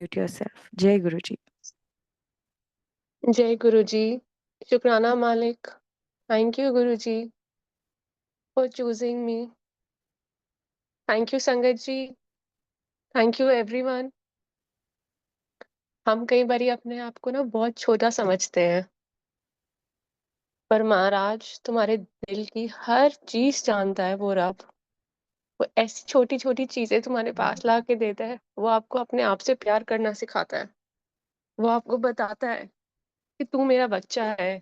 Mute yourself. Jai Guruji. जय गुरु जी। शुक्राना मालिक। Thank you Guru ji for choosing me. Thank you संगत जी। Thank you everyone. हम कई बारी अपने आप को ना बहुत छोटा समझते हैं, पर महाराज तुम्हारे दिल की हर चीज जानता है वो रब। वो ऐसी छोटी छोटी चीजें तुम्हारे पास ला के देता है। वो आपको अपने आप से प्यार करना सिखाता है। वो आपको बताता है कि तू मेरा बच्चा है।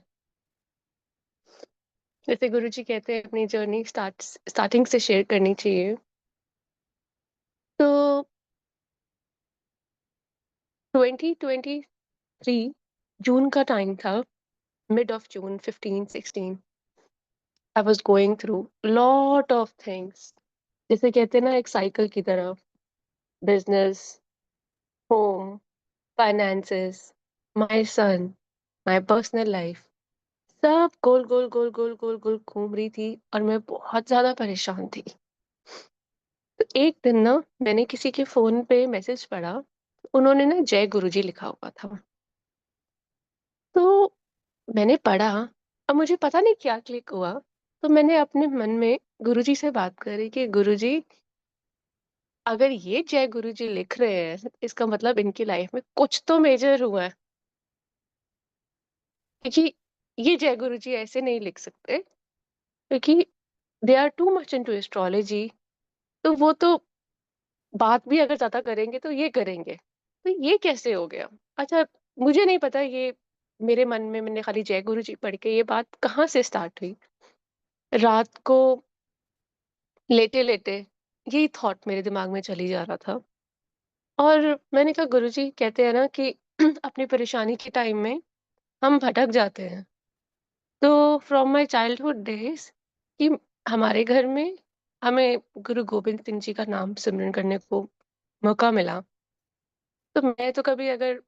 जैसे गुरु जी कहते हैं अपनी जर्नी स्टार्टिंग से शेयर करनी चाहिए। तो 2023 जून का टाइम था। Mid of June 15-16 I was going through lot of things. जैसे कहते हैं ना, एक साइकिल की तरह। Business, home, finances, my son, my personal life, सब गोल गोल गोल गोल गोल गोल घूम रही थी और मैं बहुत ज्यादा परेशान थी। तो एक दिन ना, मैंने किसी के फोन पे मैसेज पढ़ा। उन्होंने ना जय गुरुजी लिखा हुआ था। तो मैंने पढ़ा। अब मुझे पता नहीं क्या क्लिक हुआ। तो मैंने अपने मन में गुरुजी से बात करी कि गुरुजी, अगर ये जय गुरुजी लिख रहे हैं, इसका मतलब इनकी लाइफ में कुछ तो मेजर हुआ है। क्योंकि ये जय गुरुजी ऐसे नहीं लिख सकते, क्योंकि they are too much into astrology. तो वो तो बात भी अगर ज्यादा करेंगे तो ये करेंगे। तो ये कैसे हो गया? अच्छा, मुझे नहीं पता ये। मेरे मन में मैंने खाली जय गुरुजी पढ़ के ये बात कहाँ से स्टार्ट हुई। रात को लेटे लेटे यही थॉट मेरे दिमाग में चली जा रहा था। और मैंने कहा, गुरुजी कहते हैं ना कि अपनी परेशानी के टाइम में हम भटक जाते हैं। तो फ्रॉम माय चाइल्डहुड डेज कि हमारे घर में हमें गुरु गोबिंद सिंह जी का नाम सिमरन करने को मौका मिला। तो मैं तो कभी अगर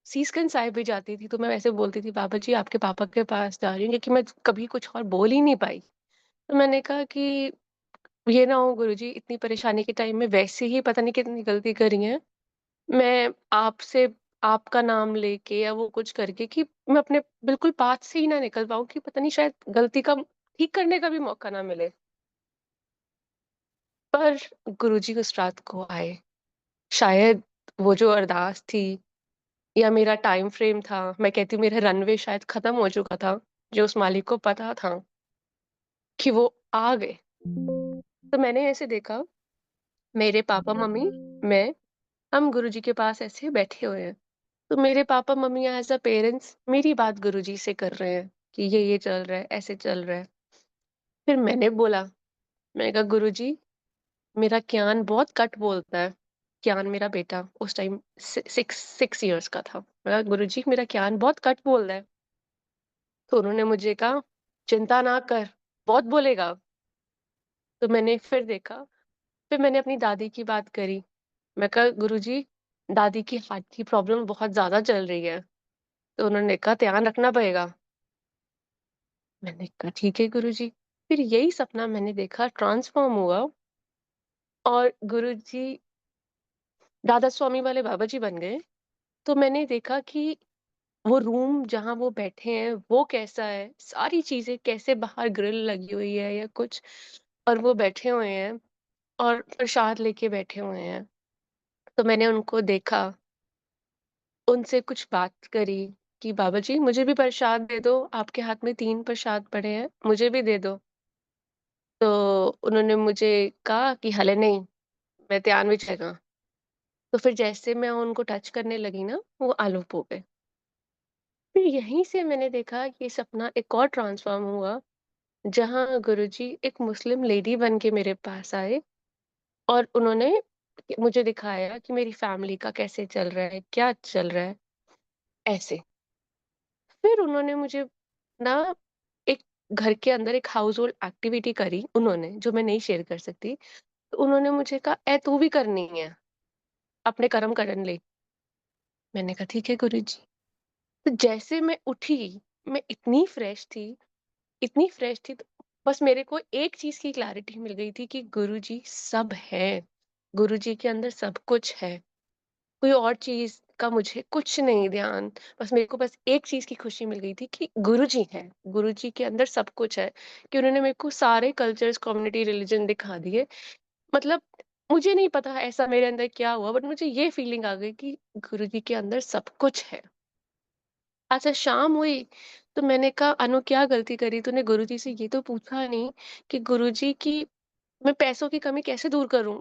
सीसगंज साहिब भी जाती थी तो मैं वैसे बोलती थी, बाबा जी आपके पापा के पास जा रही हूँ, क्योंकि मैं कभी कुछ और बोल ही नहीं पाई। तो मैंने कहा कि ये ना हो गुरुजी, इतनी परेशानी के टाइम में वैसे ही पता नहीं कितनी गलती करी है। मैं आपसे आपका नाम लेके या वो कुछ करके कि मैं अपने बिल्कुल पाथ से ही ना निकल पाऊँ, कि पता नहीं शायद गलती का ठीक करने का भी मौका ना मिले। पर गुरुजी उस रात को आए। शायद वो जो अरदास थी या मेरा टाइम फ्रेम था, मैं कहती हूँ मेरा रनवे शायद खत्म हो चुका था, जो उस मालिक को पता था कि वो आ गए। तो मैंने ऐसे देखा, मेरे पापा मम्मी, मैं, हम गुरुजी के पास ऐसे बैठे हुए हैं। तो मेरे papa mummy as a parents मेरी बात गुरुजी से कर रहे हैं कि ये चल रहा है, ऐसे चल रहा है। फिर मैंने बोला, मैंने कहा गुरुजी, मेरा ज्ञान बहुत कट बोलता है। ज्ञान मेरा बेटा उस टाइम 6 इयर्स का था। मैं कहा गुरुजी, मेरा ज्ञान बहुत कट बोल रहा है। तो उन्होंने मुझे कहा, चिंता ना कर, बहुत बोलेगा। तो मैंने फिर देखा। फिर मैंने अपनी दादी की बात करी। मैं कहा गुरुजी, दादी की हार्ट की प्रॉब्लम बहुत ज्यादा चल रही है। तो उन्होंने कहा ध्यान रखना पड़ेगा। मैंने कहा ठीक है गुरुजी। फिर यही सपना मैंने देखा ट्रांसफॉर्म हुआ, और गुरुजी राधा स्वामी वाले बाबा जी बन गए। तो मैंने देखा कि वो रूम जहाँ वो बैठे हैं वो कैसा है, सारी चीजें कैसे, बाहर ग्रिल लगी हुई है या कुछ, और वो बैठे हुए हैं और प्रसाद लेके बैठे हुए हैं। तो मैंने उनको देखा, उनसे कुछ बात करी कि बाबा जी मुझे भी प्रसाद दे दो, आपके हाथ में 3 प्रसाद पड़े हैं, मुझे भी दे दो। तो उन्होंने मुझे कहा कि हले नहीं, मैं ध्यान में जाएगा। तो फिर जैसे मैं उनको टच करने लगी ना, वो आलूप हो गए। फिर यहीं से मैंने देखा कि सपना एक और ट्रांसफॉर्म हुआ, जहाँ गुरुजी एक मुस्लिम लेडी बन के मेरे पास आए, और उन्होंने मुझे दिखाया कि मेरी फैमिली का कैसे चल रहा है, क्या चल रहा है, ऐसे। फिर उन्होंने मुझे ना एक घर के अंदर एक हाउस होल्ड एक्टिविटी करी उन्होंने, जो मैं नहीं शेयर कर सकती। तो उन्होंने मुझे कहा, ए तू भी करनी है, अपने कर्म करन ले। मैंने कहा ठीक है गुरुजी। तो जैसे मैं उठी, मैं इतनी फ्रेश थी, इतनी फ्रेश थी। तो बस मेरे को एक चीज की क्लैरिटी मिल गई थी कि गुरुजी सब है, गुरुजी के अंदर सब कुछ है। कोई और चीज़ का मुझे कुछ नहीं ध्यान। बस मेरे को बस एक चीज़ की खुशी मिल गई थी कि गुरुजी हैं, गुरुजी के अंदर सब कुछ है, कि उन्होंने मेरे को सारे कल्चर्स, कम्युनिटी, रिलिजन दिखा दिए। मतलब मुझे नहीं पता ऐसा मेरे अंदर क्या हुआ, बट मुझे ये फीलिंग आ गई कि गुरुजी के अंदर सब कुछ है। अच्छा शाम हुई, तो मैंने कहा अनु क्या गलती करी तूने? गुरुजी से ये तो पूछा नहीं कि गुरुजी की मैं पैसों की कमी कैसे दूर करूँ?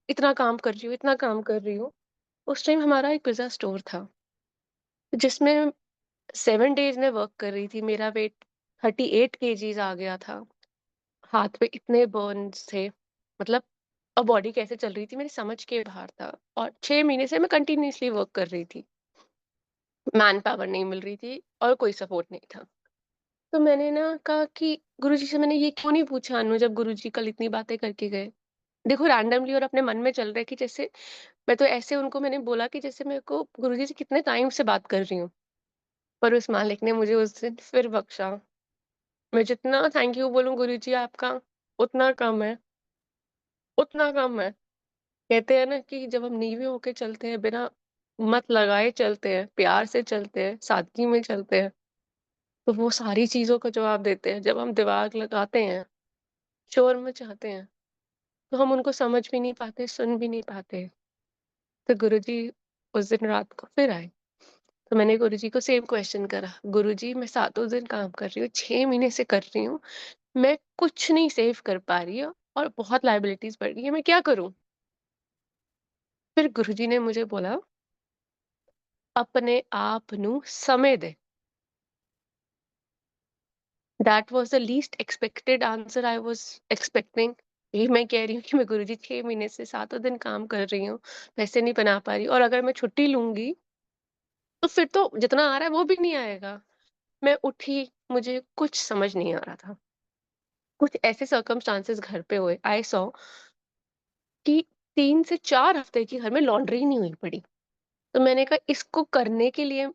इतना काम कर रही हूँ, इतना काम कर रही हूँ। उस टाइम हमारा एक पिज़्ज़ा स्टोर था, जिसमें 7 डेज़ मैं वर्क कर रही थी। मेरा वेट 38 केजीज़ आ गया था। हाथ पे इतने बर्न्स थे, मतलब बॉडी कैसे चल रही थी मेरी समझ के बाहर था। और 6 महीने से मैं कंटिन्यूअसली वर्क कर रही थी। मैन पावर नहीं मिल रही थी और कोई सपोर्ट नहीं था। तो मैंने ना कहा कि गुरुजी से मैंने ये क्यों नहीं पूछा अनु, जब गुरुजी कल इतनी बातें करके गए। देखो रैंडमली और अपने मन में चल रहा है कि जैसे मैं तो ऐसे उनको मैंने बोला कि जैसे मेरे को गुरुजी से कितने टाइम से बात कर रही हूँ। पर उस मालिक ने मुझे उस दिन फिर बख्शा। मैं जितना थैंक यू बोलूँ गुरुजी आपका, उतना कम है, उतना कम है। कहते हैं ना कि जब हम नीवे होके चलते हैं, बिना मत लगाए चलते हैं, प्यार से चलते हैं, सादगी में चलते हैं, तो वो सारी चीज़ों का जवाब देते हैं। जब हम दिमाग लगाते हैं, शोर मचाते हैं, तो हम उनको समझ भी नहीं पाते, सुन भी नहीं पाते। तो गुरुजी उस दिन रात को फिर आए। तो मैंने गुरुजी को सेम क्वेश्चन करा, गुरुजी मैं सातों दिन काम कर रही हूँ, 6 महीने से कर रही हूँ, मैं कुछ नहीं सेव कर पा रही हूँ और बहुत लायबिलिटीज़ बढ़ गई हैं, मैं क्या करूँ? फिर गुरुजी ने मुझे बोला, अपने आप नू समय दे। That was the least expected answer I was expecting. यही मैं कह रही हूँ कि मैं गुरुजी 6 महीने से सातों दिन काम कर रही हूँ, पैसे नहीं बना पा रही और अगर मैं छुट्टी लूँगी, तो फिर तो जितना आ रहा है वो भी नहीं आएगा। मैं उठी, मुझे कुछ समझ नहीं आ रहा था। कुछ ऐसे सर्कमस्टांसेस घर पे हुए, आई सॉ कि 3 से 4 हफ्ते की घर में लॉन्ड्री ही नहीं हुई पड़ी। तो मैंने कहा इसको करने के लिए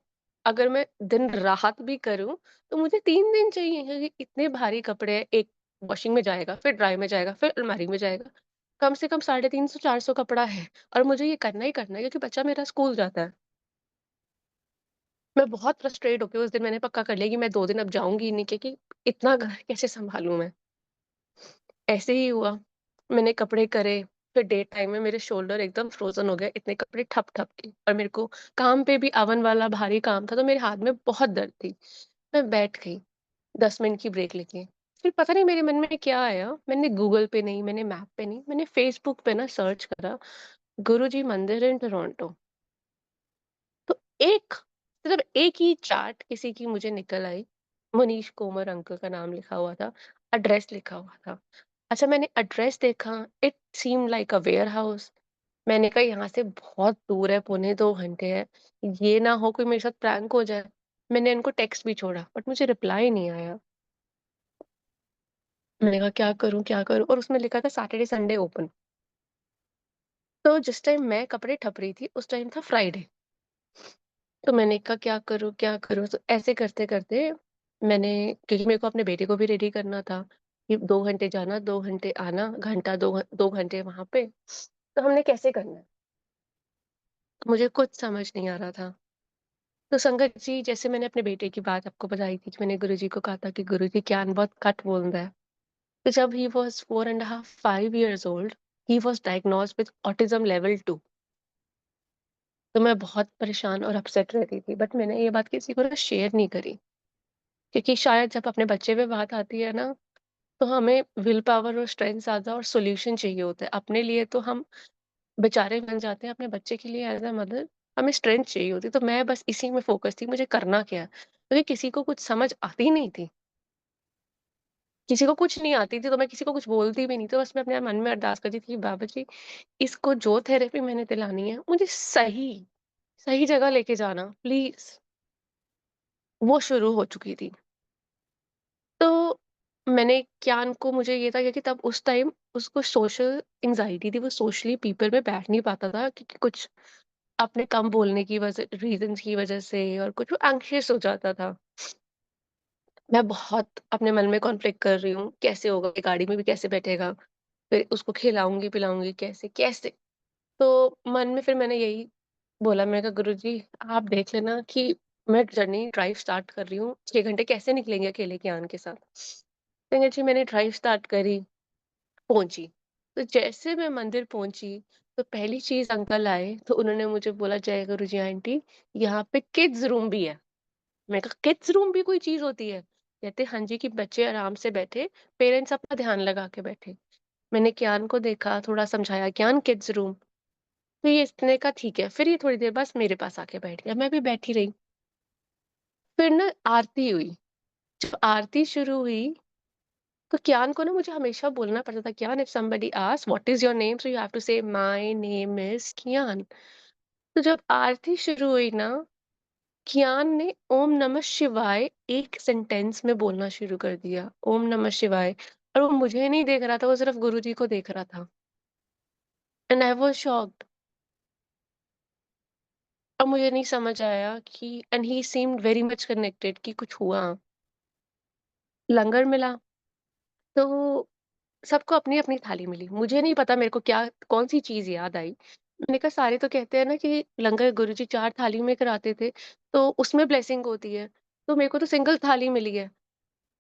अगर मैं दिन-रात भी करूँ, तो मुझे 3 दिन चाहिए, क्योंकि इतने भारी कपड़े हैं, एक वॉशिंग में जाएगा, फिर ड्राई में जाएगा, फिर अलमारी में जाएगा। कम से कम 350-400 कपड़ा है और मुझे ये करना ही करना है क्योंकि बच्चा मेरा स्कूल जाता है। मैं बहुत फ्रस्ट्रेट होके उस दिन मैंने पक्का कर लिया कि मैं 2 दिन अब जाऊँगी ही नहीं, क्योंकि इतना घर कैसे सँभालूँ मैं? ऐसे ही हुआ। मैंने कपड़े करे, फिर डे टाइम में मेरे शोल्डर एकदम फ्रोज़न हो गए, इतने कपड़े ठप-ठप के, और मेरे को काम पे भी ओवन वाला भारी काम था, तो मेरे हाथ में बहुत दर्द थी। मैं बैठ गई, 10 मिनट की ब्रेक लेके। फिर पता नहीं मेरे मन में क्या आया, मैंने गूगल पे नहीं, मैंने मैप पे नहीं, मैंने फेसबुक पे ना सर्च करा, गुरुजी मंदिर इन टोरंटो। तो एक सिर्फ़ एक ही चार्ट किसी की मुझे निकल आई, मनीष कोमर अंकल का नाम लिखा हुआ था, एड्रेस लिखा हुआ था। अच्छा मैंने एड्रेस देखा, it seemed like a warehouse. मैंने कहा यहाँ से बहुत दूर है, पौने 2 घंटे है, ये ना हो कोई मेरे साथ प्रैंक हो जाए। मैंने इनको टेक्स्ट भी छोड़ा, बट मुझे रिप्लाई नहीं आया। मैंने कहा क्या करूँ, क्या करूँ? और उसमें लिखा था सैटरडे संडे ओपन। तो जिस टाइम मैं कपड़े ठप रही थी, उस टाइम था फ्राइडे। तो मैंने कहा क्या करूँ, क्या करूँ? तो ऐसे करते-करते मैंने, क्योंकि मेरे को अपने बेटे को भी रेडी करना था कि 2 घंटे जाना, 2 घंटे आना, घंटा 2 घंटे वहाँ पे, तो हमने कैसे करना है? मुझे कुछ समझ नहीं आ रहा था। तो संगत जी, जैसे मैंने अपने बेटे की बात आपको बताई थी कि मैंने गुरुजी को कहा था कि गुरुजी ज्ञान बहुत कट बोलदा है। तो जब he was 4 and half 5 years old, he was diagnosed with autism level 2। तो मैं बहुत परेशान और अपसेट रहती थी, बट मैंने ये बात किसी को ना शेयर नहीं करी, क्योंकि शायद जब अपने बच्चे पे बात आती है ना, तो हमें विल पावर और स्ट्रेंथ ज़्यादा और सॉल्यूशन चाहिए होता है। अपने लिए तो हम बेचारे बन जाते हैं, अपने बच्चे के लिए एज़ अ मदर हमें स्ट्रेंथ चाहिए होती है। तो मैं बस इसी में फ़ोकस थी, मुझे करना क्या है? क्योंकि किसी को कुछ समझ आती नहीं थी। किसी को कुछ नहीं आती थी, तो मैं किसी को कुछ बोलती भी नहीं, तो बस मैं अपने मन में अरदास करती थी कि बाबा जी, इसको जो थेरेपी मैंने दिलानी है, मुझे सही जगह लेके जाना प्लीज़। वो शुरू हो चुकी थी। तो मैंने ज्ञान को, मुझे ये था क्योंकि तब उस टाइम उसको सोशल एंग्ज़ायटी थी, वो सोशली पीपल में बैठ नहीं पाता था, क्योंकि कुछ अपने कम बोलने की वजह, रीज़न्स की वजह से, और कुछ वो एंग्ज़ियस हो जाता था। मैं बहुत अपने मन में कॉन्फ्लिक्ट कर रही हूँ, कैसे होगा, ये गाड़ी में भी कैसे बैठेगा? फिर उसको खिलाऊँगी, पिलाऊँगी कैसे, कैसे? तो मन में फिर मैंने यही बोला, मैंने कहा गुरुजी आप देख लेना कि मैं जर्नी ड्राइव स्टार्ट कर रही हूँ, 6 घंटे कैसे निकलेंगे अकेले ज्ञान के साथ। कहेंगे जी मैंने ड्राइव स्टार्ट करी, पहुँची। तो जैसे मैं मंदिर पहुँची, तो पहली चीज़ अंकल आए, तो उन्होंने मुझे बोला, "जय गुरु जी आंटी, यहाँ पे किड्स रूम भी है।" मैंने कहा, "किड्स रूम भी कोई चीज़ होती है?" कहते, "हाँ जी, कि बच्चे आराम से बैठे, पेरेंट्स अपना ध्यान लगा के बैठे।" मैंने कियान को देखा, थोड़ा समझाया, "कियान किड्स रूम।" तो ये इसने कहा, "ठीक है।" फिर ये थोड़ी देर बाद मेरे पास आके बैठ गया, मैं भी बैठी रही। फिर ना आरती हुई, जब आरती शुरू हुई तो कियान को ना मुझे हमेशा बोलना पड़ता था, Kiyan if somebody asks what is your name? So you have to say my name is Kiyan. तो जब आरती शुरू हुई ना, कियान ने ओम नमः शिवाय एक सेंटेंस में बोलना शुरू कर दिया, ओम नमः शिवाय। और वो मुझे नहीं देख रहा था, वो सिर्फ गुरुजी को देख रहा था। And I was shocked. और मुझे नहीं समझ आया कि and he seemed very much connected कि कुछ हुआ। लंगर मिला, तो सबको अपनी-अपनी थाली मिली। मुझे नहीं पता मेरे को क्या कौन-सी चीज़ याद आई। मैंने कहा सारे तो कहते हैं ना कि लंगर गुरुजी 4 थाली में कराते थे, तो उसमें ब्लेसिंग होती है। तो मेरे को तो सिंगल थाली मिली है।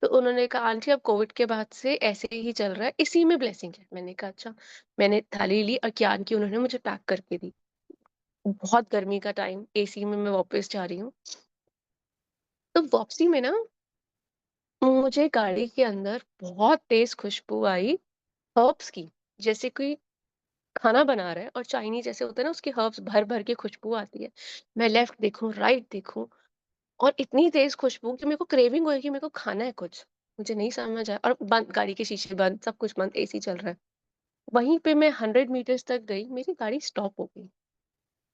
तो उन्होंने कहा आंटी अब कोविड के बाद से ऐसे ही चल रहा है, इसी में ब्लेसिंग है। मैंने कहा अच्छा। मैंने थाली ली और ज्ञान की उन्होंने मुझे पैक करके दी। बहुत गर्मी का टाइम, एसी में मैं वापस जा रही हूँ। तो वापसी में ना मुझे गाड़ी के अंदर बहुत तेज़ खुशबू आई हर्ब्स की। जैसे कोई खाना बना रहा है और चाइनीज़ जैसे होता है ना उसके हर्ब्स भर-भर के खुशबू आती है। मैं लेफ्ट देखूँ, राइट देखूँ और इतनी तेज़ खुशबू कि मेरे को क्रेविंग हुई कि मेरे को खाना है कुछ। मुझे नहीं समझ आया और बंद गाड़ी के शीशे बंद, सब कुछ बंद, एसी चल रहा है। वहीं पे मैं 100 मीटर्स तक गई, मेरी गाड़ी स्टॉप हो गई।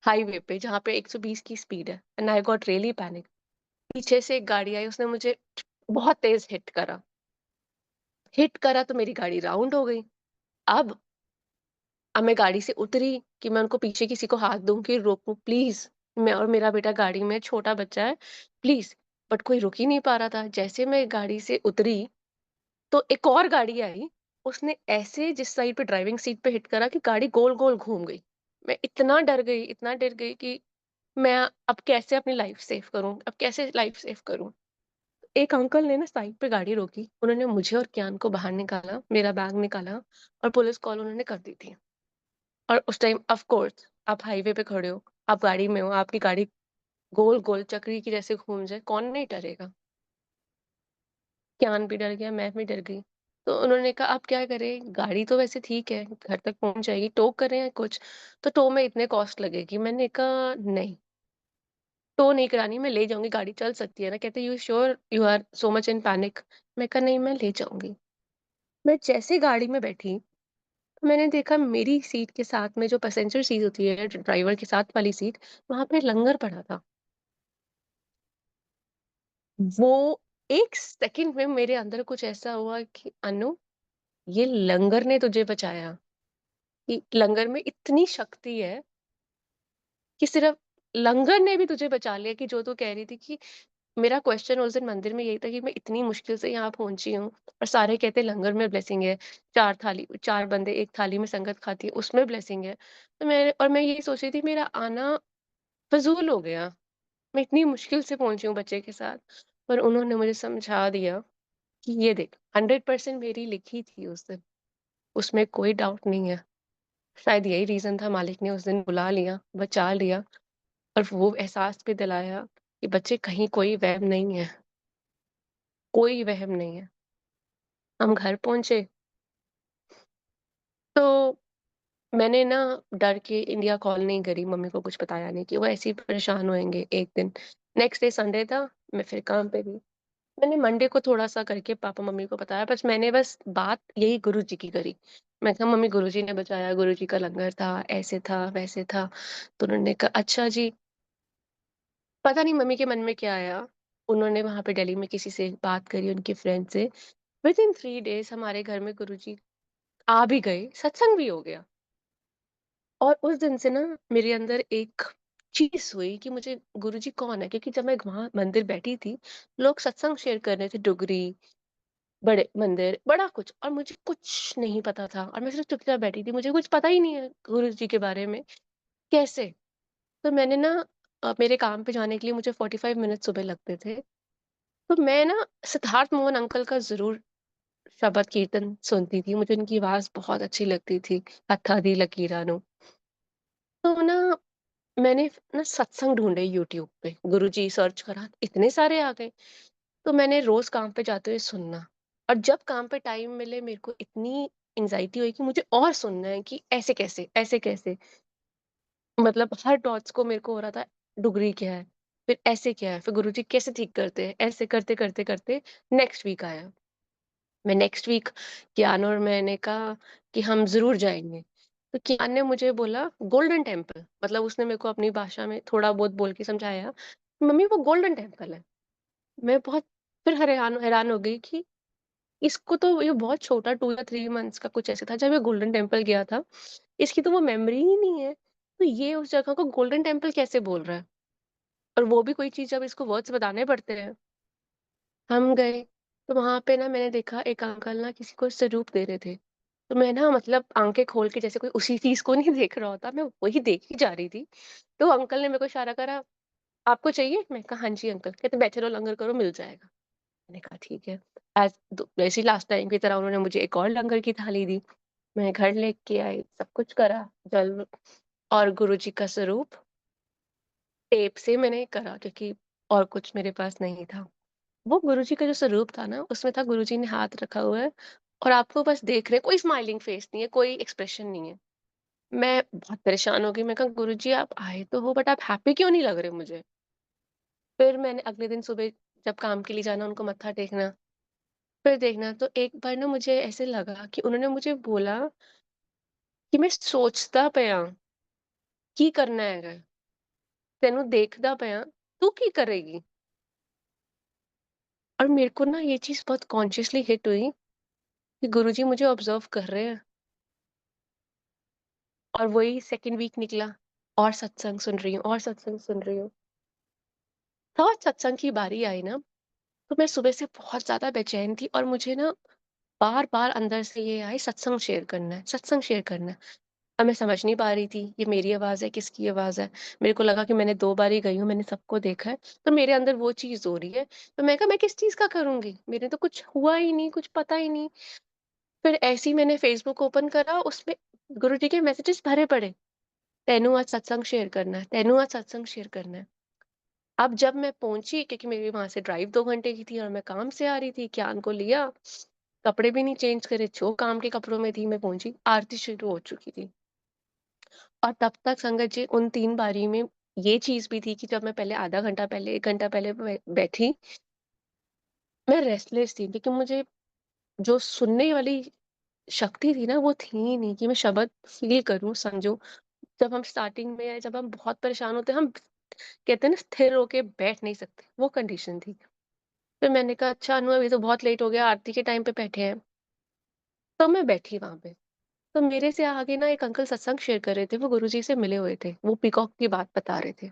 हाईवे पे जहाँ पे 120 की स्पीड है and I got really panic. पीछे से एक गाड़ी आई, उसने मुझे बहुत तेज़ हिट करा। हिट करा तो मेरी गाड़ी राउंड हो गई। अब अब मैं गाड़ी से उतरी कि मैं उनको पीछे किसी को हाथ दूँ कि रोको प्लीज़। मैं और मेरा बेटा गाड़ी में, छोटा बच्चा है, प्लीज़। बट कोई रुक ही नहीं पा रहा था। जैसे मैं गाड़ी से उतरी, तो एक और गाड़ी आई, उसने ऐसे जिस साइड पे ड्राइविंग सीट पे हिट करा कि गाड़ी गोल-गोल घूम गई। मैं इतना डर गई कि मैं अब कैसे अपनी लाइफ़ सेव करूँ? अब कैसे लाइफ़ सेव करूँ? एक अंकल ने ना साइड पे गाड़ी रोकी, उन्होंने मुझे और कियान को बाहर निकाला, मेरा बैग निकाला और पुलिस कॉल उन्होंने कर दी थी। और उस टाइम ऑफ कोर्स आप हाईवे पे खड़े हो, आप गाड़ी में हो, आपकी गाड़ी गोल-गोल चक्री की जैसे घूम जाए, कौन नहीं डरेगा? कियान भी डर गया, मैं भी डर गई। तो उन्होंने कहा, "अब क्या करें? गाड़ी तो वैसे ठीक है, घर तक पहुँच जाएगी, टो करें या कुछ?" तो टो में इतने कॉस्ट लगेगी। मैंने कहा, "नहीं, टो नहीं करानी, मैं ले जाऊँगी, गाड़ी चल सकती है ना।" कहते, "you sure you are so much in panic?" मैं कहा, "नहीं, मैं ले जाऊँगी।" मैं जैसे गाड़ी में बैठी, तो मैंने देखा मेरी सीट के साथ में जो पैसेंजर सीट होती है, ड्राइवर के साथ वाली सीट, वहाँ पे लंगर पड़ा था। वो 1 सेकंड में मेरे अंदर कुछ ऐसा हुआ कि अनु, ये लंगर ने तुझे बचाया। कि लंगर में इतनी शक्ति है कि सिर्फ लंगर ने भी तुझे बचा लिया कि जो तू कह रही थी कि मेरा क्वेश्चन उस दिन मंदिर में यही था कि मैं इतनी मुश्किल से यहाँ पहुँची हूँ और सारे कहते हैं लंगर में ब्लेसिंग है। 4 बंदे एक थाली में संगत खाती है, उसमें ब्लेसिंग है। तो मैं यही सोच रही थी मेरा आना फ़िज़ूल हो गया। मैं इतनी मुश्किल से पहुँची हूँ बच्चे के साथ। पर उन्होंने मुझे समझा दिया कि ये देख 100% मेरी लिखी थी उस दिन, उसमें कोई डाउट नहीं है। शायद यही रीज़न था मालिक ने उस दिन बुला लिया, बचा लिया और वो एहसास भी दिलाया कि बच्चे कहीं कोई वहम नहीं है, कोई वहम नहीं है। हम घर पहुँचे तो मैंने ना डर के इंडिया कॉल नहीं करी, मम्मी को कुछ बताया नहीं कि वो ऐसे ही परेशान होएँगे 1 दिन। नेक्स्ट डे संडे था, मैं फिर काम पे गई। मैंने मंडे को थोड़ा-सा करके पापा-मम्मी को बताया, मैंने बस बात यही गुरुजी की करी। मैं कहा मम्मी गुरुजी ने बचाया, गुरुजी का लंगर था, ऐसे था, वैसे था। तो उन्होंने कहा अच्छा जी। पता नहीं मम्मी के मन में क्या आया, उन्होंने वहाँ पे दिल्ली में किसी से बात करी उनके फ्रेंड से। विदिन 3 डेज़ हमारे घर में गुरुजी आ भी गए, सत्संग भी हो गया। और उस दिन से ना मेरे अंदर एक चीज़ हुई कि मुझे गुरुजी कौन है? क्योंकि जब मैं वहाँ मंदिर बैठी थी, लोग सत्संग शेयर कर रहे थे डुगरी, बड़े मंदिर, बड़ा कुछ और मुझे कुछ नहीं पता था और मैं सिर्फ़ चुपचाप बैठी थी। मुझे कुछ पता ही नहीं है गुरुजी के बारे में। कैसे? तो मैंने ना मेरे काम पे जाने के लिए मुझे 45 मिनट सुबह लगते थे। तो मैं ना सिद्धार्थ मोहन अंकल का ज़रूर शबद कीर्तन सुनती थी। मुझे उनकी आवाज़ बहुत अच्छी लगती थी, "हथा दी लकीरां नूं।" तो ना मैंने ना सत्संग ढूँढे यूट्यूब पे, गुरुजी सर्च करा, इतने सारे आ गए। तो मैंने रोज़ काम पे जाते हुए सुनना, और जब काम पे टाइम मिले मेरे को इतनी एंग्ज़ायटी हुई कि मुझे और सुनना है, कि ऐसे कैसे, ऐसे कैसे? मतलब हर डॉट्स को मेरे को हो रहा था, डुगरी क्या है? फिर ऐसे क्या है? फिर गुरुजी कैसे ठीक करते हैं? ऐसे करते-करते नेक्स्ट वीक आया। मैं नेक्स्ट वीक कियान और मैंने कहा कि हम ज़रूर जाएँगे। तो कियान ने मुझे बोला गोल्डन टेम्पल, मतलब उसने मेरे को अपनी भाषा में थोड़ा बहुत बोल के समझाया, मम्मी वो गोल्डन टेम्पल है। मैं बहुत फिर हैरान हैरान हो गई कि इसको तो ये बहुत छोटा 2 या 3 मंथ्स का कुछ ऐसे था जब ये गोल्डन टेम्पल गया था। इसकी तो वो मेमोरी ही नहीं है। तो ये उस जगह को गोल्डन टेम्पल कैसे बोल रहा है? और वो भी कोई चीज़ जब इसको वर्ड्स बताने पड़ते हैं। हम गए, तो वहाँ पे ना मैंने देखा एक अंकल ना किसी को स्वरूप दे रहे थे। तो मैं ना मतलब आँखें खोल के जैसे कोई उसी चीज़ को नहीं देख रहा होता, मैं वही देख ही जा रही थी। तो अंकल ने मेरे को इशारा करा, "आपको चाहिए?" मैं कहा, "हाँ जी अंकल।" कहते, "बैठे रहो, लंगर करो, मिल जाएगा।" मैंने कहा, "ठीक है।" एज़ द वैसे ही लास्ट टाइम की तरह उन्होंने मुझे एक और लंगर की थाली दी। मैं घर लेके आई, सब कुछ करा, जल और गुरुजी का स्वरूप टेप से मैंने करा, क्योंकि और कुछ मेरे पास नहीं था। वो गुरुजी का जो स्वरूप था ना, उसमें था गुरुजी ने हाथ रखा हुआ है और आपको बस देख रहे हैं, कोई स्माइलिंग फेस नहीं है, कोई एक्सप्रेशन नहीं है। मैं बहुत परेशान हो गई, मैं कहा, "गुरुजी आप आए तो हो, बट आप हैप्पी क्यों नहीं लग रहे मुझे?" फिर मैंने अगले दिन सुबह जब काम के लिए जाना, उनको मत्था टेकना, फिर देखना, तो एक बार ना मुझे ऐसे लगा कि उन्होंने मुझे बोला कि मैं सोचता पिया की करना हैगा, तेनू देखदा पिया, तू की करेगी? और मेरे को ना ये चीज़ बहुत कॉन्शियसली हिट हुई कि गुरुजी मुझे ऑब्ज़र्व कर रहे हैं। और वही सेकंड वीक निकला, और सत्संग सुन रही हूँ, और सत्संग सुन रही हूँ। थर्ड सत्संग की बारी आई ना, तो मैं सुबह से बहुत ज़्यादा बेचैन थी, और मुझे ना बार-बार अंदर से ये आई, सत्संग शेयर करना है, सत्संग शेयर करना है। अब मैं समझ नहीं पा रही थी, ये मेरी आवाज़ है, किसकी आवाज़ है? मेरे को लगा कि मैंने 2 बार ही गई हूँ, मैंने सबको देखा है, तो मेरे अंदर वो चीज़ हो रही है। तो मैं कहा, मैं किस चीज़ का करूँगी? मेरे तो कुछ हुआ ही नहीं, कुछ पता ही नहीं। फिर ऐसे ही मैंने फ़ेसबुक ओपन करा, उसमें गुरुजी के मैसेजेस भरे पड़े, "तेनू आज सत्संग शेयर करना है, तेनू आज सत्संग शेयर करना है।" अब जब मैं पहुँची, क्योंकि मेरी वहाँ से ड्राइव 2 घंटे की थी और मैं काम से आ रही थी, कियान को लिया, कपड़े भी नहीं चेंज करे, जो काम के कपड़ों में थी मैं पहुँची, आरती शुरू हो चुकी थी। और तब तक संगत जी उन 3 बारी में ये चीज़ भी थी कि जब मैं पहले आधा घंटा पहले, 1 घंटा पहले बैठी, मैं रेस्टलेस थी, क्योंकि मुझे जो सुनने वाली शक्ति थी ना, वो थी ही नहीं कि मैं शब्द फ़ील करूँ, समझूँ। जब हम स्टार्टिंग में, जब हम बहुत परेशान होते हैं, हम कहते हैं ना स्थिर होके बैठ नहीं सकते, वो कंडीशन थी। फिर मैंने कहा, अच्छा अनु अभी तो बहुत लेट हो गया, आरती के टाइम पे बैठे हैं। तो मैं बैठी वहाँ पे। तो मेरे से आगे ना एक अंकल सत्संग शेयर कर रहे थे, वो गुरुजी से मिले हुए थे। वो पीकॉक की बात बता रहे थे।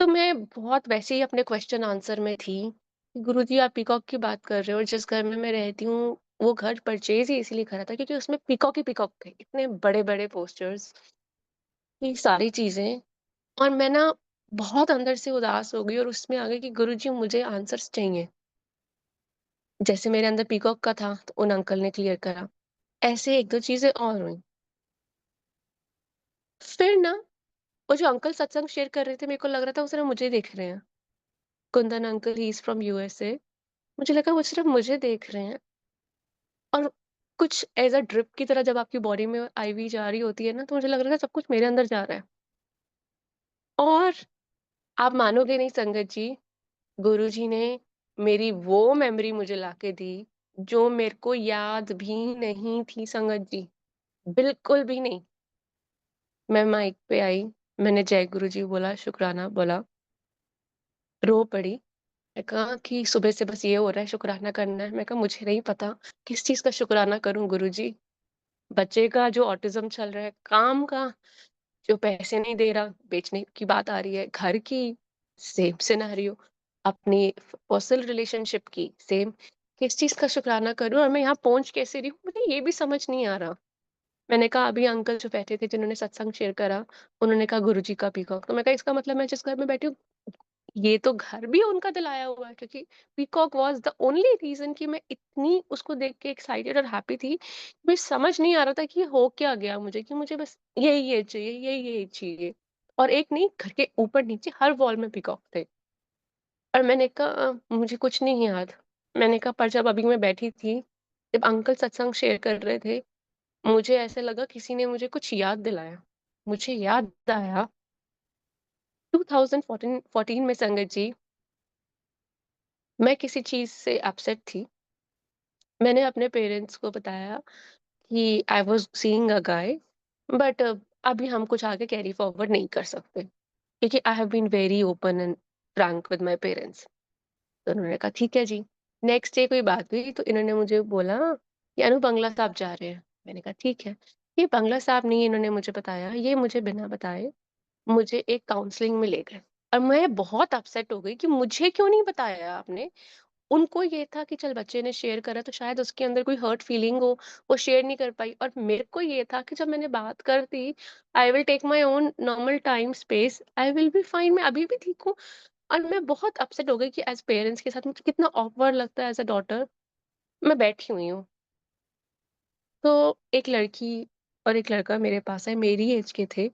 तो मैं बहुत वैसे ही अपने क्वेश्चन आंसर में थी, कि गुरुजी आप पीकॉक की बात कर रहे हो, और जिस घर में मैं रहती हूँ, वो घर परचेज़ ही इसीलिए करा था क्योंकि उसमें पीकॉक ही पीकॉक थे। इतने बड़े-बड़े पोस्टर्स, ये सारी चीज़ें, और मैं ना बहुत अंदर से उदास हो गई, और उसमें आ गई कि गुरुजी मुझे आंसर्स चाहिए। जैसे मेरे अंदर पीकॉक का था, तो उन अंकल ने क्लियर करा। ऐसे 1-2 चीज़ें और हुईं। फिर ना वो जो अंकल सत्संग शेयर कर रहे थे, मेरे को लग रहा था वो सिर्फ़ मुझे देख रहे हैं। Kundan uncle, he is from USA. मुझे लगा वो सिर्फ़ मुझे देख रहे हैं, और कुछ एज़ अ ड्रिप की तरह जब आपकी बॉडी में आईवी जा रही होती है ना, तो मुझे लग रहा था सब कुछ मेरे अंदर जा रहा है। और आप मानोगे नहीं संगत जी, गुरुजी ने मेरी वो मेमोरी मुझे लाके दी, जो मेरे को याद भी नहीं थी संगत जी, बिल्कुल भी नहीं। मैं माइक पे आई, मैंने जय गुरुजी बोला, शुकराना बोला, रो पड़ी। मैं कहा कि सुबह से बस ये हो रहा है, शुकराना करना है। मैं कहा, मुझे नहीं पता किस चीज़ का शुकराना करूँ गुरुजी? बच्चे का जो ऑटिज़्म चल रहा है, काम का जो पैसे नहीं दे रहा, बेचने की बात आ रही है, घर की सेम सिनेरियो, अपनी पर्सनल रिलेशनशिप की सेम, किस चीज़ का शुकराना करूँ और मैं यहाँ पहुँच कैसे रही हूँ, मुझे ये भी समझ नहीं आ रहा। मैंने कहा अभी अंकल जो बैठे थे जिन्होंने सत्संग शेयर करा, उन्होंने कहा गुरुजी का पीकॉक। तो मैं कहा इसका मतलब मैं जिस घर में बैठी हूँ, ये तो घर भी उनका दिलाया हुआ है, क्योंकि peacock was the only reason कि मैं इतनी उसको देख के एक्साइटेड और हैप्पी थी। मुझे समझ नहीं आ रहा था कि हो क्या गया मुझे, कि मुझे बस यही चाहिए, यही चाहिए। और एक नहीं, घर के ऊपर-नीचे हर वॉल में पीकॉक थे। और मैंने कहा मुझे कुछ नहीं याद। मैंने कहा पर जब अभी मैं बैठी थी, जब अंकल सत्संग शेयर कर रहे थे, मुझे ऐसे लगा किसी ने मुझे कुछ याद दिलाया। मुझे याद आया 2014 में संगत जी, मैं किसी चीज़ से अपसेट थी। मैंने अपने पेरेंट्स को बताया कि आई was seeing a guy, but अभी हम कुछ आगे कैरी फॉरवर्ड नहीं कर सकते, क्योंकि I have been very open and frank with my parents. तो उन्होंने कहा ठीक है जी। नेक्स्ट डे कोई बात हुई तो इन्होंने मुझे बोला कि अनु बंगला साहब जा रहे हैं। मैंने कहा ठीक है। ये बंगला साहब नहीं, इन्होंने मुझे बताया, ये मुझे बिना बताए मुझे एक काउंसलिंग में ले गए। और मैं बहुत अपसेट हो गई कि मुझे क्यों नहीं बताया आपने? उनको ये था कि चल बच्चे ने शेयर करा तो शायद उसके अंदर कोई हर्ट फीलिंग हो, वो शेयर नहीं कर पाई। और मेरे को ये था कि जब मैंने बात कर दी, I will take my own normal time space, I will be fine, मैं अभी भी ठीक हूँ। और मैं बहुत अपसेट हो गई कि एज़ पेरेंट्स के साथ मुझे कितना ऑकवर्ड लगता है एज़ अ डॉटर। मैं बैठी हुई हूँ, तो एक लड़की और एक लड़का मेरे पास है, मेरी एज के थे।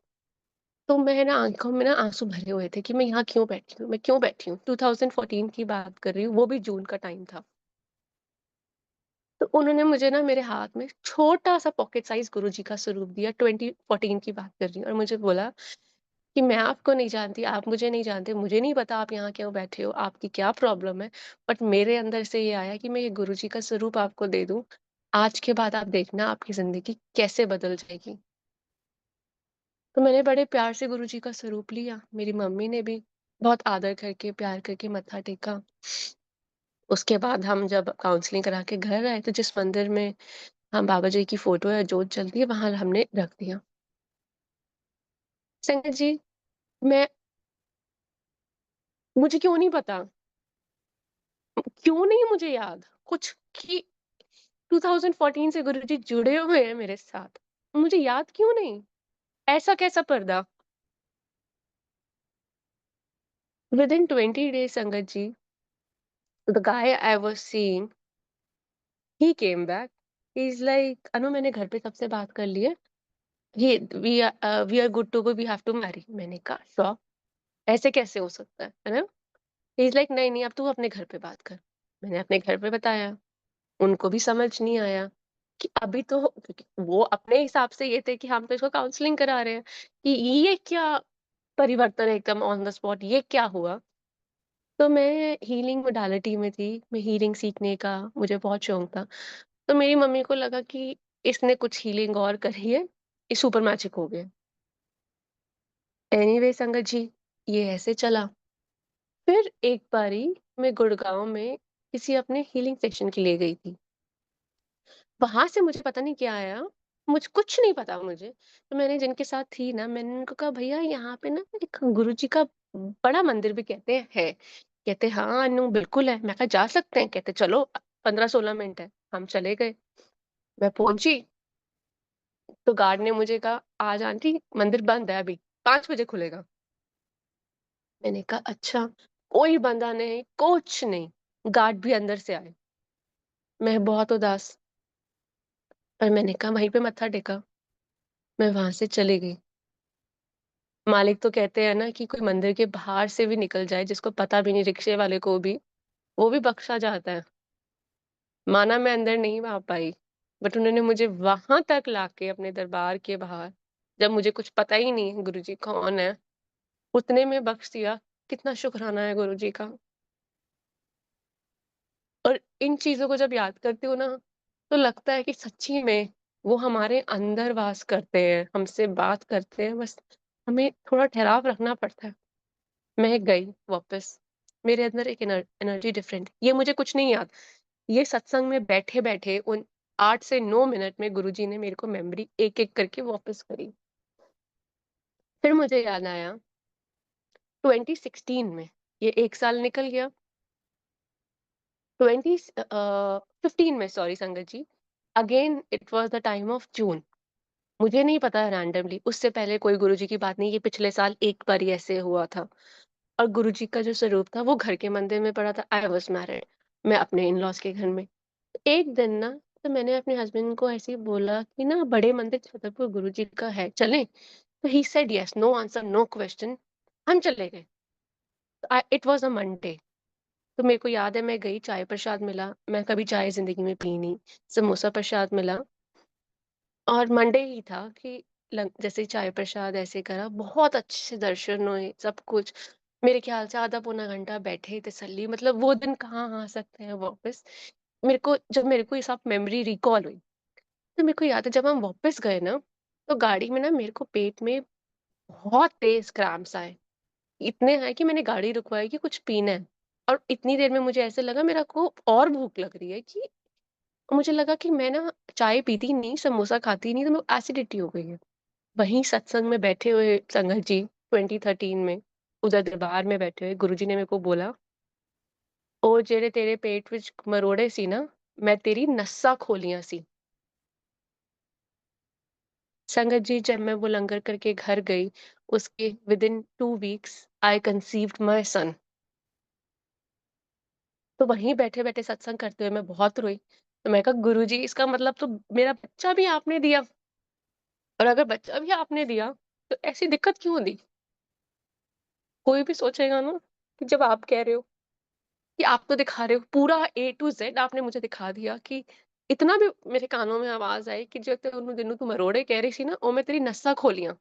तो मैं ना आँखों में ना आँसू भरे हुए थे कि मैं यहाँ क्यों बैठी हूँ, मैं क्यों बैठी हूँ? 2014 की बात कर रही हूँ, वो भी जून का टाइम था। तो उन्होंने मुझे ना मेरे हाथ में छोटा-सा पॉकेट साइज़ गुरुजी का स्वरूप दिया, 2014 की बात कर रही हूँ, और मुझे बोला कि मैं आपको नहीं जानती, आप मुझे नहीं जानते, मुझे नहीं पता आप यहाँ क्यों बैठे हो, आपकी क्या प्रॉब्लम है, बट मेरे अंदर से ये आया कि मैं ये गुरुजी का स्वरूप आपको दे दूँ। आज के बाद आप देखना आपकी ज़िंदगी कैसे बदल जाएगी। तो मैंने बड़े प्यार से गुरुजी का स्वरूप लिया, मेरी मम्मी ने भी बहुत आदर करके, प्यार करके मत्था टेका। उसके बाद हम जब काउंसलिंग करा के घर आए, तो जिस मंदिर में हम बाबा जी की फ़ोटो या जोत जलती है, वहाँ हमने रख दिया। संगत जी, मैं मुझे क्यों नहीं पता, क्यों नहीं मुझे याद कुछ कि 2014 से गुरुजी जुड़े हुए हैं मेरे साथ। मुझे याद क्यों नहीं? ऐसा कैसा पर्दा? विदिन 20 डेज़ संगत जी, the guy I was seeing, he came back. He is like, "Anu मैंने घर पे सबसे बात कर ली है। We are good to go, we have to marry." मैंने कहा, "श्योर? ऐसे कैसे हो सकता है ना?" ही इज़ लाइक, "नहीं, नहीं, अब तू अपने घर पे बात कर।" मैंने अपने घर पे बताया। उनको भी समझ नहीं आया कि अभी तो, क्योंकि वो अपने हिसाब से ये थे कि हम तो इसको काउंसलिंग करा रहे हैं, कि ये क्या परिवर्तन है एकदम ऑन द स्पॉट, ये क्या हुआ? तो मैं हीलिंग मोडालिटी में थी, मैं हीलिंग सीखने का मुझे बहुत शौक था। तो मेरी मम्मी को लगा कि इसने कुछ हीलिंग और करी है, ये सुपर मैजिक हो गया। एनीवे संगत जी, ये ऐसे चला। फिर एक बारी मैं गुड़गाँव में किसी अपने हीलिंग सेशन के लिए गई थी। वहाँ से मुझे पता नहीं क्या आया, मुझे कुछ नहीं पता मुझे। तो मैंने जिनके साथ थी ना, मैंने उनको कहा भैया यहाँ पे ना एक गुरुजी का बड़ा मंदिर भी कहते हैं है। कहते हाँ अनु बिल्कुल है। मैं कहा जा सकते हैं? कहते चलो 15-16 मिनट है। हम चले गए। मैं पहुंची तो गार्ड ने मुझे कहा आज आंटी मंदिर बंद है अभी, 5 बजे खुलेगा। मैंने कहा अच्छा। कोई बंदा नहीं, कुछ नहीं। गार्ड भी अंदर से आए। मैं बहुत उदास, पर मैंने कहा वहीं पे मत्था टेका। मैं वहां से चली गई। मालिक तो कहते हैं ना कि कोई मंदिर के बाहर से भी निकल जाए, जिसको पता भी नहीं, रिक्शे वाले को भी, वो भी बख्शा जाता है। माना मैं अंदर नहीं आ पाई, बट उन्होंने मुझे वहां तक लाके अपने दरबार के बाहर, जब मुझे कुछ पता ही नहीं है गुरुजी कौन है, उतने में बख्श दिया। कितना शुक्राना है गुरुजी का। और इन चीजों को जब याद करती हूँ ना, तो लगता है कि सच्ची में वो हमारे अंदर वास करते हैं, हमसे बात करते हैं, बस हमें थोड़ा ठहराव रखना पड़ता है। मैं गई वापस, मेरे अंदर एक एनर्जी डिफरेंट, ये मुझे कुछ नहीं याद। ये सत्संग में बैठे-बैठे उन 8 से 9 मिनट में गुरुजी ने मेरे को मेमोरी एक-एक करके वापस करी। फिर मुझे याद आया 2016 में, ये 1 साल निकल गया। 15 में, सॉरी संगत जी, again it was the time of June. मुझे नहीं पता रैंडमली, उससे पहले कोई गुरुजी की बात नहीं, ये पिछले साल एक बार ही ऐसे हुआ था। और गुरुजी का जो स्वरूप था वो घर के मंदिर में पड़ा था, आई वाज़ मैरिड, मैं अपने इन-लॉज़ के घर में। एक दिन ना, तो मैंने अपने हस्बैंड को ऐसे ही बोला कि ना बड़े मंदिर छतरपुर गुरुजी का है, चलें? तो he said yes, no answer, no question, हम चले गए। इट वाज़ अ मंडे, तो मेरे को याद है मैं गई, चाय प्रसाद मिला, मैं कभी चाय ज़िंदगी में पी नहीं, समोसा प्रसाद मिला और मंडे ही था कि जैसे चाय प्रसाद ऐसे करा, बहुत अच्छे से दर्शन हुए, सब कुछ। मेरे ख्याल से आधा पौना घंटा बैठे तसल्ली, मतलब वो दिन कहाँ आ सकते हैं वापस। मेरे को ये सब मेमोरी रिकॉल हुई, तो मेरे को याद है जब हम वापस गए ना, तो गाड़ी में ना मेरे को पेट में बहुत तेज क्रैम्प्स आए। इतने आए कि मैंने गाड़ी रुकवाई कि कुछ पीना है। और इतनी देर में मुझे ऐसे लगा मेरा को और भूख लग रही है, कि मुझे लगा कि मैं ना चाय पीती नहीं, समोसा खाती नहीं, तो मेरे को एसिडिटी हो गई है। वहीं सत्संग में बैठे हुए संगत जी 2013 में, उधर दरबार में बैठे हुए गुरुजी ने मेरे को बोला, "ओ जेड़े तेरे पेट विच मरोड़े सी ना, मैं तेरी नस्सां खोलियां सी।" संगत जी, जब मैं वो लंगर करके घर गई, उसके within 2 weeks I conceived my son. तो वहीं बैठे-बैठे सत्संग करते हुए मैं बहुत रोई। तो मैं कहा, "गुरुजी, इसका मतलब तो मेरा बच्चा भी आपने दिया, और अगर बच्चा भी आपने दिया, तो ऐसी दिक्कत क्यों दी?" कोई भी सोचेगा ना कि जब आप कह रहे हो कि आप तो दिखा रहे हो पूरा ए टू ज़ेड, आपने मुझे दिखा दिया कि इतना भी मेरे कानों में आवाज़ आई कि जो तेनू जिन्नू तू मरोड़े कह रही थी ना, ओ मैं तेरी नस्सां खोलियां।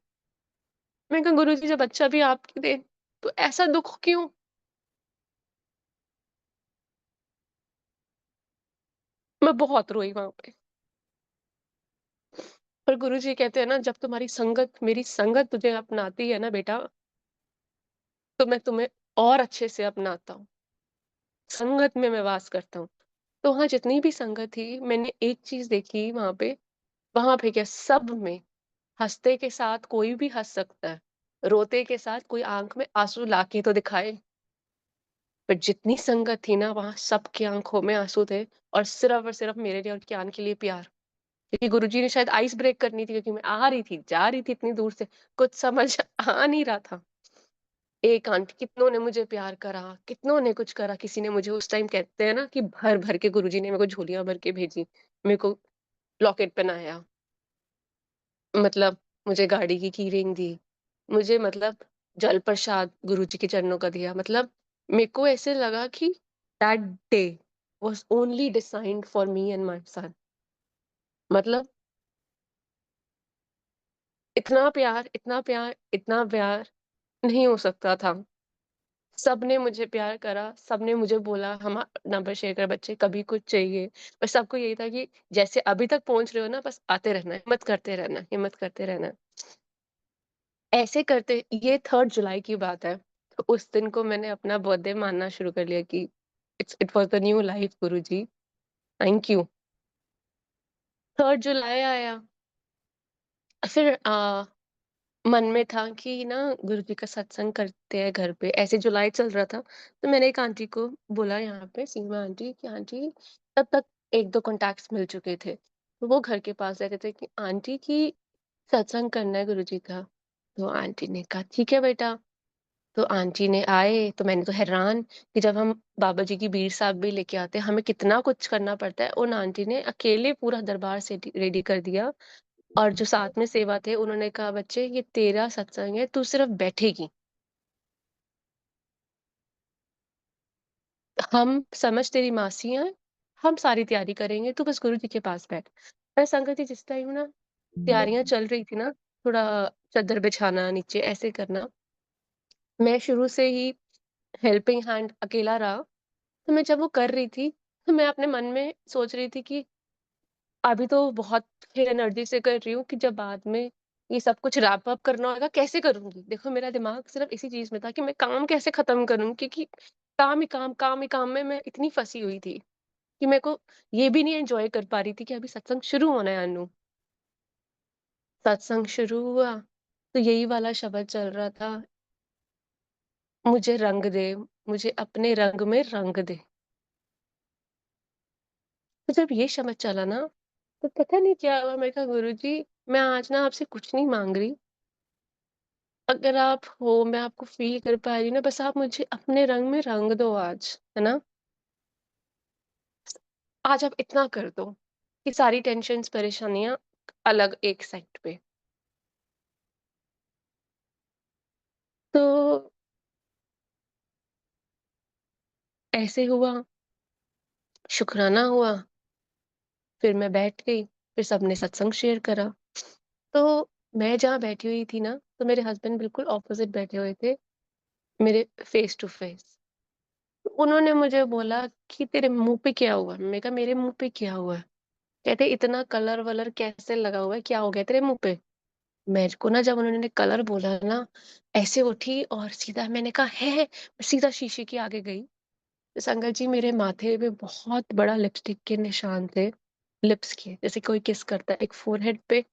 मैंने कहा, "गुरुजी, जब बच्चा भी आपके दे, तो ऐसा दुःख क्यों?" मैं बहुत रोई वहाँ पे। पर गुरुजी कहते हैं ना, जब तुम्हारी संगत, मेरी संगत तुझे अपनाती है ना बेटा, तो मैं तुम्हें और अच्छे से अपनाता हूँ। संगत में मैं वास करता हूँ। तो वहाँ जितनी भी संगत थी, मैंने एक चीज़ देखी वहाँ पे क्या, सब में हँसते के साथ कोई भी हँस सकता है। रोते के साथ कोई आँख में आँसू लाके तो दिखाए। पर जितनी संगत थी ना, वहाँ सबकी आँखों में आँसू थे, और सिर्फ़ मेरे लिए और ज्ञान के लिए प्यार। क्योंकि गुरुजी ने शायद आइस ब्रेक करनी थी, क्योंकि मैं आ रही थी, जा रही थी इतनी दूर से, कुछ समझ आ नहीं रहा था। एक आंटी, कितनों ने मुझे प्यार करा, कितनों ने कुछ करा, किसी ने मुझे उस टाइम, कहते हैं ना कि भर-भर के गुरुजी ने मेरे को झोलियाँ भर के भेजी। मेरे को लॉकेट पहनाया, मतलब मुझे गाड़ी की की रिंग दी, मुझे मतलब जल प्रसाद गुरुजी के चरणों का दिया। मतलब मेरे को ऐसे लगा कि that day was only designed for me and my son. मतलब इतना प्यार नहीं हो सकता था। सबने मुझे प्यार करा, सबने मुझे बोला, हम नंबर शेयर कर बच्चे, कभी कुछ चाहिए। बस सबको यही था कि जैसे अभी तक पहुँच रहे हो ना, बस आते रहना है, हिम्मत करते रहना है, हिम्मत करते रहना है। ऐसे करते, ये 3 जुलाई की बात है। तो उस दिन को मैंने अपना बर्थडे मानना शुरू कर लिया कि it was the new life Guruji, thank you. 3 जुलाई आया, फिर मन में था कि ना गुरुजी का सत्संग करते हैं घर पे, ऐसे जुलाई चल रहा था। तो मैंने एक आंटी को बोला यहाँ पे, सीमा आंटी, कि आंटी, तब तक 1-2 कॉन्टैक्ट्स मिल चुके थे। तो वो घर के पास रहते थे, कि आंटी की सत्संग करना है गुरुजी का। तो आंटी ने कहा, ठीक है बेटा। तो आंटी ने आए, तो मैंने तो हैरान कि जब हम बाबा जी की बीड़ साहब भी लेके आते हैं, हमें कितना कुछ करना पड़ता है। उन आंटी ने अकेले पूरा दरबार से रेडी कर दिया। और जो साथ में सेवा थे, उन्होंने कहा, बच्चे, ये तेरा सत्संग है, तू सिर्फ बैठेगी। हम समझ तेरी मासी हैं, हम सारी तैयारी करेंगे, तू बस गुरु जी के पास बैठ। पर संगत जी, जिस टाइम ना तैयारियां चल रही थी ना, थोड़ा चद्दर बिछाना, नीचे ऐसे करना, मैं शुरू से ही हेल्पिंग हैंड अकेला रहा। तो मैं जब वो कर रही थी, तो मैं अपने मन में सोच रही थी कि अभी तो बहुत फिर एनर्जी से कर रही हूँ, कि जब बाद में ये सब कुछ रैप अप करना होगा, कैसे करूँगी? देखो, मेरा दिमाग सिर्फ़ इसी चीज़ में था कि मैं काम कैसे ख़त्म करूँ, क्योंकि काम ही काम में मैं इतनी फँसी हुई थी कि मेरे को ये भी नहीं एन्जॉय कर पा रही थी कि अभी सत्संग शुरू होना है अनु। सत्संग शुरू हुआ, तो यही वाला शब्द चल रहा था, मुझे रंग दे, मुझे अपने रंग में रंग दे। तो जब ये शब्द चला ना, तो पता नहीं क्या हुआ, मैंने कहा, गुरुजी, मैं आज ना आपसे कुछ नहीं माँग रही। अगर आप हो, मैं आपको फ़ील कर पा रही हूँ ना, बस आप मुझे अपने रंग में रंग दो आज, है ना? आज आप इतना कर दो कि सारी टेंशन्स, परेशानियाँ अलग एक साइड पे। तो ऐसे हुआ, शुकराना हुआ, फिर मैं बैठ गई, फिर सबने सत्संग शेयर करा। तो मैं जहाँ बैठी हुई थी ना, तो मेरे हस्बैंड बिल्कुल ऑपोज़िट बैठे हुए थे, मेरे फ़ेस टू फ़ेस। उन्होंने मुझे बोला कि तेरे मुँह पे क्या हुआ? मैंने कहा मेरे मुँह पे क्या हुआ है? कहते इतना कलर-वलर कैसे लगा हुआ है? क्या हो गया तेरे मुँह पे? मेरे को ना जब उन्होंने कलर बोला ना, ऐसे उठी और सीधा मैंने कहा है? सीधा शीशे के आगे गई। तो संगत जी मेरे माथे पे बहुत बड़ा लिपस्टिक के निशान थे, लिप्स के, जैसे कोई किस करता है, एक फ़ोरहेड पे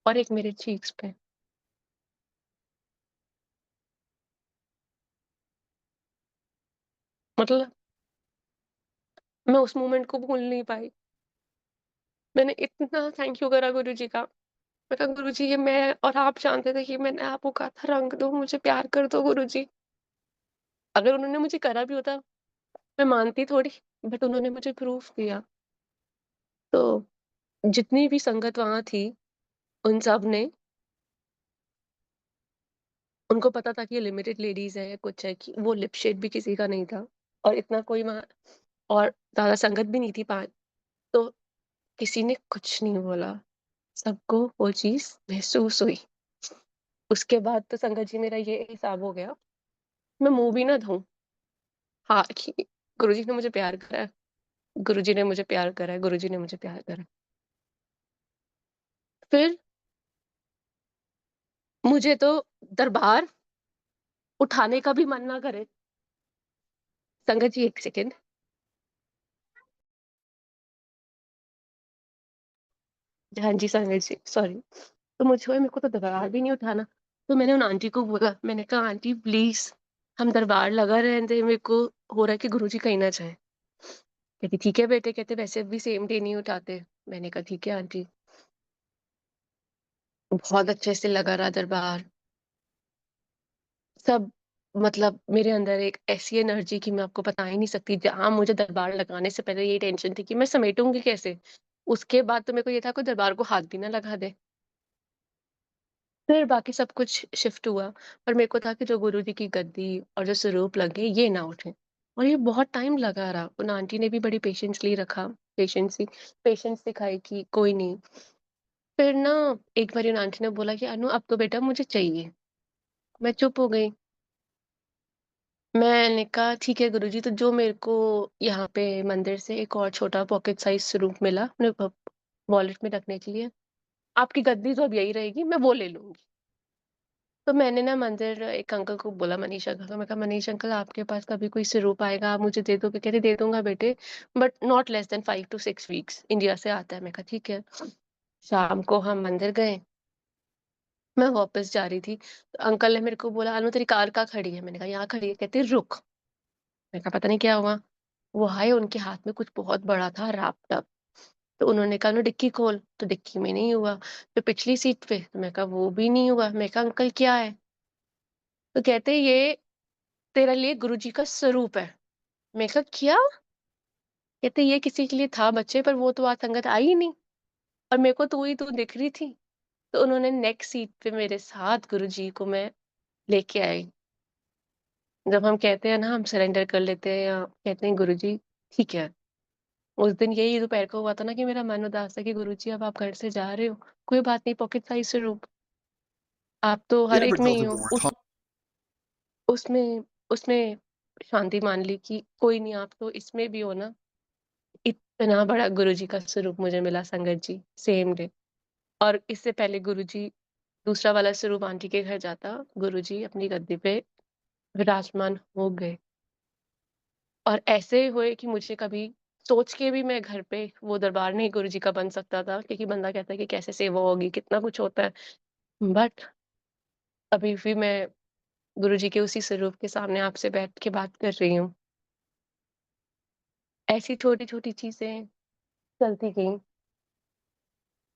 और एक मेरे चीक्स पे। मतलब मैं उस मोमेंट को भूल नहीं पाई। मैंने इतना थैंक यू करा गुरुजी का। मैं कहा गुरुजी ये मैं और आप जानते थे कि मैंने आपको कहा था रंग दो, मुझे प्यार कर दो गुरुजी। अगर उन्होंने मुझे करा भी होता, मैं मानती थोड़ी, बट उन्होंने मुझे प्रूफ दिया। तो जितनी भी संगत वहाँ थी, उन सब ने उनको पता था कि ये लिमिटेड लेडीज़ है, कुछ है कि वो लिप शेड भी किसी का नहीं था और इतना कोई वहाँ और ज़्यादा संगत भी नहीं थी 5 तो किसी ने कुछ नहीं बोला। सबको वो चीज़ महसूस हुई। उसके बाद तो संगत जी मेरा ये हिसाब हो गया, मैं मुँह भी ना धोऊँ। हाँ, कि गुरुजी ने मुझे प्यार करा है, गुरुजी ने मुझे प्यार करा है, गुरुजी ने मुझे प्यार करा है। फिर मुझे तो दरबार उठाने का भी मन ना करे। संगत जी 1 सेकंड। हाँ जी, संगत जी, सॉरी। तो मुझे मेरे को तो दरबार भी नहीं उठाना। तो मैंने उन आंटी को बोला, मैंने कहा आंटी प्लीज़ हम दरबार लगा रहने दें, मेरे को हो रहा है कि गुरुजी कहीं ना जाएँ। कहती ठीक है बेटे, कहते वैसे भी सेम डे नहीं उठाते। मैंने कहा ठीक है आंटी। बहुत अच्छे से लगा रहा दरबार। सब मतलब मेरे अंदर एक ऐसी एनर्जी कि मैं आपको बता ही नहीं सकती। जहाँ मुझे दरबार लगाने से पहले ये टेंशन थी कि मैं समेटूँगी कैसे? उसके बाद तो मेरे को ये था कोई दरबार को हाथ भी ना लगा दे। फिर बाकी सब कुछ शिफ्ट हुआ, पर मेरे को था कि जो गुरुजी की गद्दी और जो स्वरूप लगे ये ना उठे। और ये बहुत टाइम लगा रहा। उन आंटी ने भी बड़ी पेशेंसली रखा, पेशेंस दिखाई कि कोई नहीं। फिर ना एक बारी उन आंटी ने बोला कि अनु अब तो बेटा मुझे चाहिए। मैं चुप हो गई। मैंने कहा ठीक है गुरुजी, तो जो मेरे को यहाँ पे मंदिर से एक और छोटा पॉकेट साइज़ स्वरूप मिला अपने वॉलेट में रखने के लिए, आपकी गद्दी तो अब यही रहेगी, मैं वो ले लूँगी। तो मैंने ना मंदिर एक अंकल को बोला, मनीष अंकल को, मैं कहा मनीष अंकल आपके पास कभी कोई स्वरूप आएगा आप मुझे दे दोगे? कहते दे दूँगा बेटे, but not less than 5 to 6 weeks, India से आता है। मैं कहा ठीक है। शाम को हम मंदिर गए, मैं वापस जा रही थी, तो अंकल ने मेरे को बोला अनु तेरी कार कहाँ खड़ी है? मैंने कहा यहाँ खड़ी है। कहते रुक। मैंने कहा पता नहीं क्या हुआ? वो आए, उनके हाथ में कुछ बहुत बड़ा था रैप्ड अप। तो उन्होंने कहा ना डिक्की खोल, तो डिक्की में नहीं हुआ। फिर पिछली सीट पे, तो मैं कहा वो भी नहीं हुआ। मैं कहा अंकल क्या है? तो कहते ये तेरे लिए गुरुजी का स्वरूप है। मैं कहा क्या? कहते ये किसी के लिए था बच्चे, पर वो तो आज संगत आई ही नहीं और मेरे को तो वही तू दिख रही थी। तो उन्होंने नेक्स्ट सीट पे मेरे साथ गुरुजी को मैं लेके आई। जब हम कहते हैं ना हम सरेंडर कर लेते हैं या कहते हैं गुरुजी ठीक है। उस दिन यही दोपहर को हुआ था ना कि मेरा मन उदास था कि गुरुजी अब आप घर से जा रहे हो, कोई बात नहीं, पॉकेट साइज़ स्वरूप, आप तो You हर ever एक में drove ही into हो। where उसमें उसमें शांति मान ली कि कोई नहीं, आप तो इसमें भी हो ना। इतना बड़ा गुरुजी का स्वरूप मुझे मिला संगत जी, सेम डे। और इससे पहले गुरुजी दूसरा वाला स्वरूप आंटी के घर जाता, गुरुजी अपनी गद्दी पे विराजमान हो गए। और ऐसे हुए कि मुझे कभी सोच के भी मैं घर पे वो दरबार नहीं गुरुजी का बन सकता था, क्योंकि बंदा कहता है कि कैसे सेवा होगी, कितना कुछ होता है। बट अभी भी मैं गुरुजी के उसी स्वरूप के सामने आपसे बैठ के बात कर रही हूँ। ऐसी छोटी-छोटी चीज़ें चलती गईं।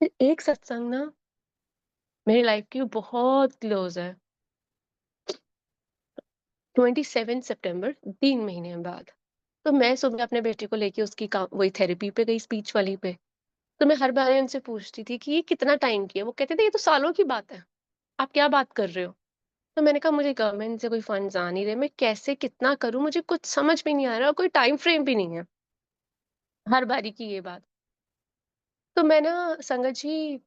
फिर एक सत्संग ना मेरी लाइफ की बहुत क्लोज़ है। 27 सितंबर 3 महीने बाद। तो मैं सुबह अपने बेटे को लेके उसकी वही थेरेपी पे गई, स्पीच वाली पे। तो मैं हर बार उनसे पूछती थी कि ये कितना टाइम की है? वो कहते थे ये तो सालों की बात है। आप क्या बात कर रहे हो? तो मैंने कहा मुझे गवर्नमेंट से कोई फंड्स आ नहीं रहे, मैं कैसे कितना करूँ मुझे कुछ समझ में नहीं आ रहा और कोई टाइम फ्रेम भी नहीं है। हर बारी की ये बात। तो मैं ना संगत जी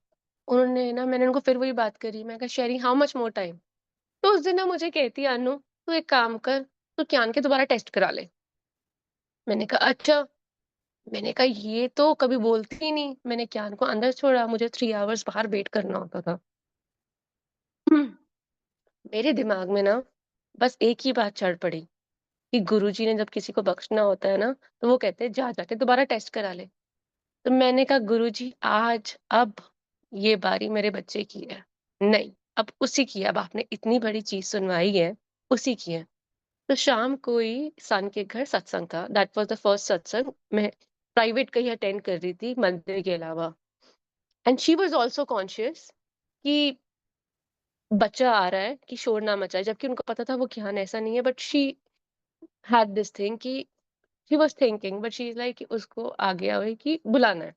उन्होंने ना मैंने उनको फिर वही बात करी। मैं कहा शेरी हाउ मच मोर टाइम? तो उस दिन ना मुझे कहती है अनु तू एक काम कर, तू क्यान के दोबारा टेस्ट करा ले। मैंने कहा अच्छा। मैंने कहा ये तो कभी बोलती ही नहीं। मैंने क्यान को अंदर छोड़ा, मुझे 3 आवर्स बाहर वेट करना होता था। मेरे दिमाग में ना बस एक ही बात चढ़ पड़ी कि गुरुजी ने जब किसी को बख्शना होता है ना, तो वो कहते हैं जा जाके दोबारा टेस्ट करा ले। तो मैंने कहा गुरुजी आज अब ये बारी मेरे बच्चे की है। नहीं, अब उसी की है, अब आपने इतनी बड़ी चीज़ सुनवाई है, उसी की है। तो शाम को ही सन के घर सत्संग था। दैट वाज़ द फर्स्ट सत्संग मैं प्राइवेट कहीं अटेंड कर रही थी मंदिर के अलावा। And she was also conscious कि बच्चा आ रहा है कि शोर ना मचाए, जबकि उनको पता था वो ज्ञान ऐसा नहीं है, but she had this thing कि she was thinking but she is like उसको आ गया है कि बुलाना है।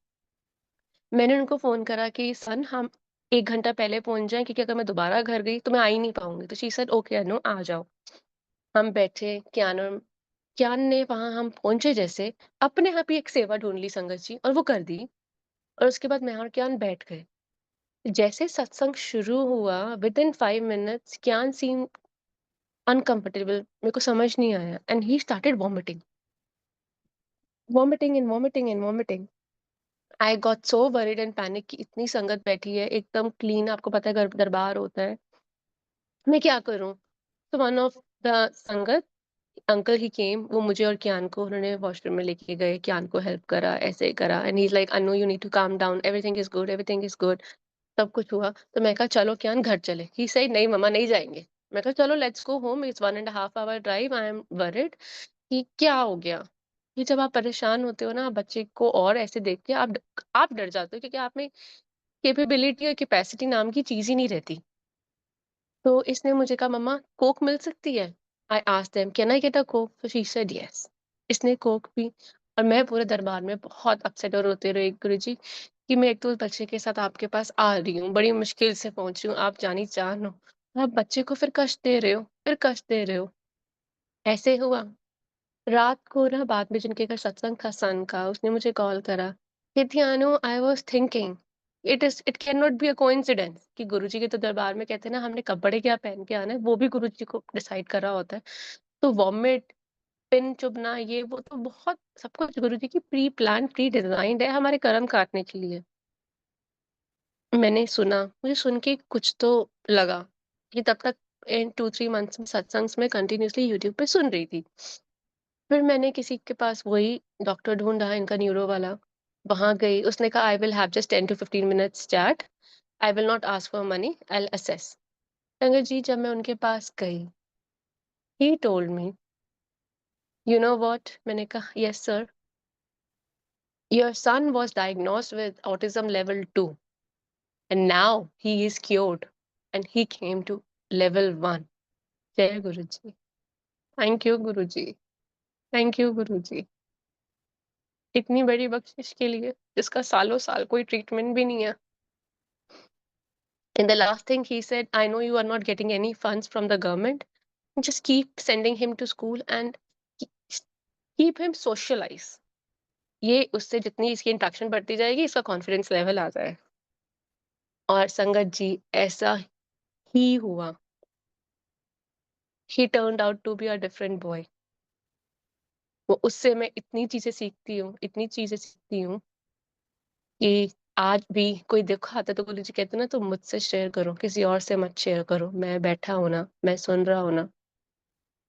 मैंने उनको फ़ोन करा कि सन हम 1 घंटा पहले पहुँच जाएँ क्योंकि अगर मैं दोबारा घर गई तो मैं आ ही नहीं पाऊँगी। तो शी सेड ओके अनु आ जाओ। हम बैठे ज्ञान ने वहाँ हम पहुँचे जैसे, अपने आप ही एक सेवा ढूँढ ली संगत जी और वो कर दी। और उसके बाद मैं और ज्ञान बैठ गए। जैसे सत्संग शुरू हुआ विदिन 5 मिनट्स ज्ञान सीम्ड अनकम्फर्टेबल, मेरे को समझ नहीं आया and he started vomiting, vomiting and vomiting and vomiting. I got so worried and panic कि इतनी संगत बैठी है, एकदम क्लीन आपको पता है दरबार होता है। मैं क्या करूँ? तो वन ऑफ द संगत अंकल ही केम, वो मुझे और कियान को उन्होंने वॉशरूम में लेके गए, कियान को हेल्प करा, ऐसे करा एंड ही इज़ लाइक अनु you need to calm down, everything is good, everything is good. सब कुछ हुआ, तो मैं कहा चलो कियान घर चले। ही सेड नहीं मम्मा नहीं जाएँगे। मैं कहा चलो let's go home, it's 1 and a half hour drive, I am worried कि क्या हो गया? कि जब आप परेशान होते हो ना बच्चे को और ऐसे देख के आप डर जाते हो क्योंकि आप में कैपेबिलिटी और कैपेसिटी नाम की चीज़ ही नहीं रहती। तो इसने मुझे कहा मम्मा कोक मिल सकती है? I asked them can I get a Coke? So she said yes. इसने कोक पी और मैं पूरे दरबार में बहुत अपसेट और रोते रही गुरुजी कि मैं एक तो उस बच्चे के साथ आपके पास आ रही हूँ, बड़ी मुश्किल से पहुँची हूँ, आप जानी जान हो। आप बच्चे को फिर कष्ट दे रहे हो, फिर कष्ट दे रहे हो। ऐसे हुआ। रात को ना बाद में जिनके घर सत्संग था सन का, उसने मुझे कॉल करा, कहती Anu I was thinking it can not be a coincidence कि गुरुजी के तो दरबार में कहते हैं ना हमने कपड़े क्या पहन के आना है, वो भी गुरुजी को डिसाइड कर रहा होता है। तो वॉमिट, पिन चुभना ये वो तो बहुत सब कुछ गुरुजी की प्री प्लान, प्री डिजाइन्ड है हमारे कर्म काटने के लिए। मैंने सुना, मुझे सुन के कुछ तो लगा कि तब तक इन 2-3 मंथ्स में सत्संग्स में कंटिन्यूअसली यूट्यूब पे सुन रही थी। फिर मैंने किसी के पास वही डॉक्टर ढूँढा इनका न्यूरो वाला, वहाँ गई, उसने कहा I will have just 10 to 15 minutes chat, I will not ask for money, I will assess. संगत जी जब मैं उनके पास गई, he told me, you know what? मैंने कहा yes sir, your son was diagnosed with autism level 2 and now he is cured and he came to level 1। जय Guruji. Thank you Guruji, thank you Guruji. इतनी बड़ी बख्शिश के लिए जिसका सालों साल कोई ट्रीटमेंट भी नहीं है। And the last thing he said, I know you are not getting any funds from the government. Just keep sending him to school and ke- keep him socialize. ये उससे जितनी इसकी इंट्रैक्शन बढ़ती जाएगी इसका कॉन्फिडेंस लेवल आ जाए। और संगत जी ऐसा ही हुआ। He turned out to be a different boy. वो उससे मैं इतनी चीजें सीखती हूँ, इतनी चीजें सीखती हूँ कि आज भी कोई दुख आता है तो गुरु जी कहते हैं ना तुम मुझसे शेयर करो, किसी और से मत शेयर करो। मैं बैठा हूं ना, मैं सुन रहा हूं ना।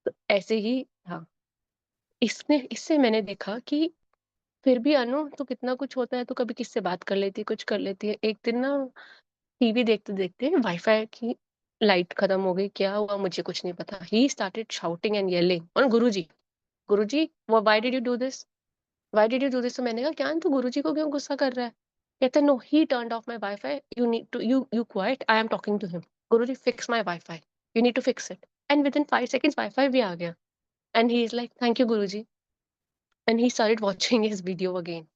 तो ऐसे ही था। इसने इससे मैंने देखा कि फिर भी अनु तो कितना कुछ होता है तो कभी किससे बात कर लेती है, कुछ कर लेती है। एक दिन ना टीवी देखते-देखते वाईफ़ाई की लाइट खत्म हो गई, क्या हुआ मुझे कुछ नहीं पता। He started shouting and yelling on Guruji, "Guruji why did you do this? Why did you do this?" तो मैंने कहा, "क्या तू गुरुजी को क्यों गुस्सा कर रहा है?" कहते no he turned off my wifi, you need to you quiet, I am talking to him. Guruji fix my wifi, you need to fix it. And within 5 seconds wifi भी आ गया। And he is like thank you Guruji, and he started watching his video again.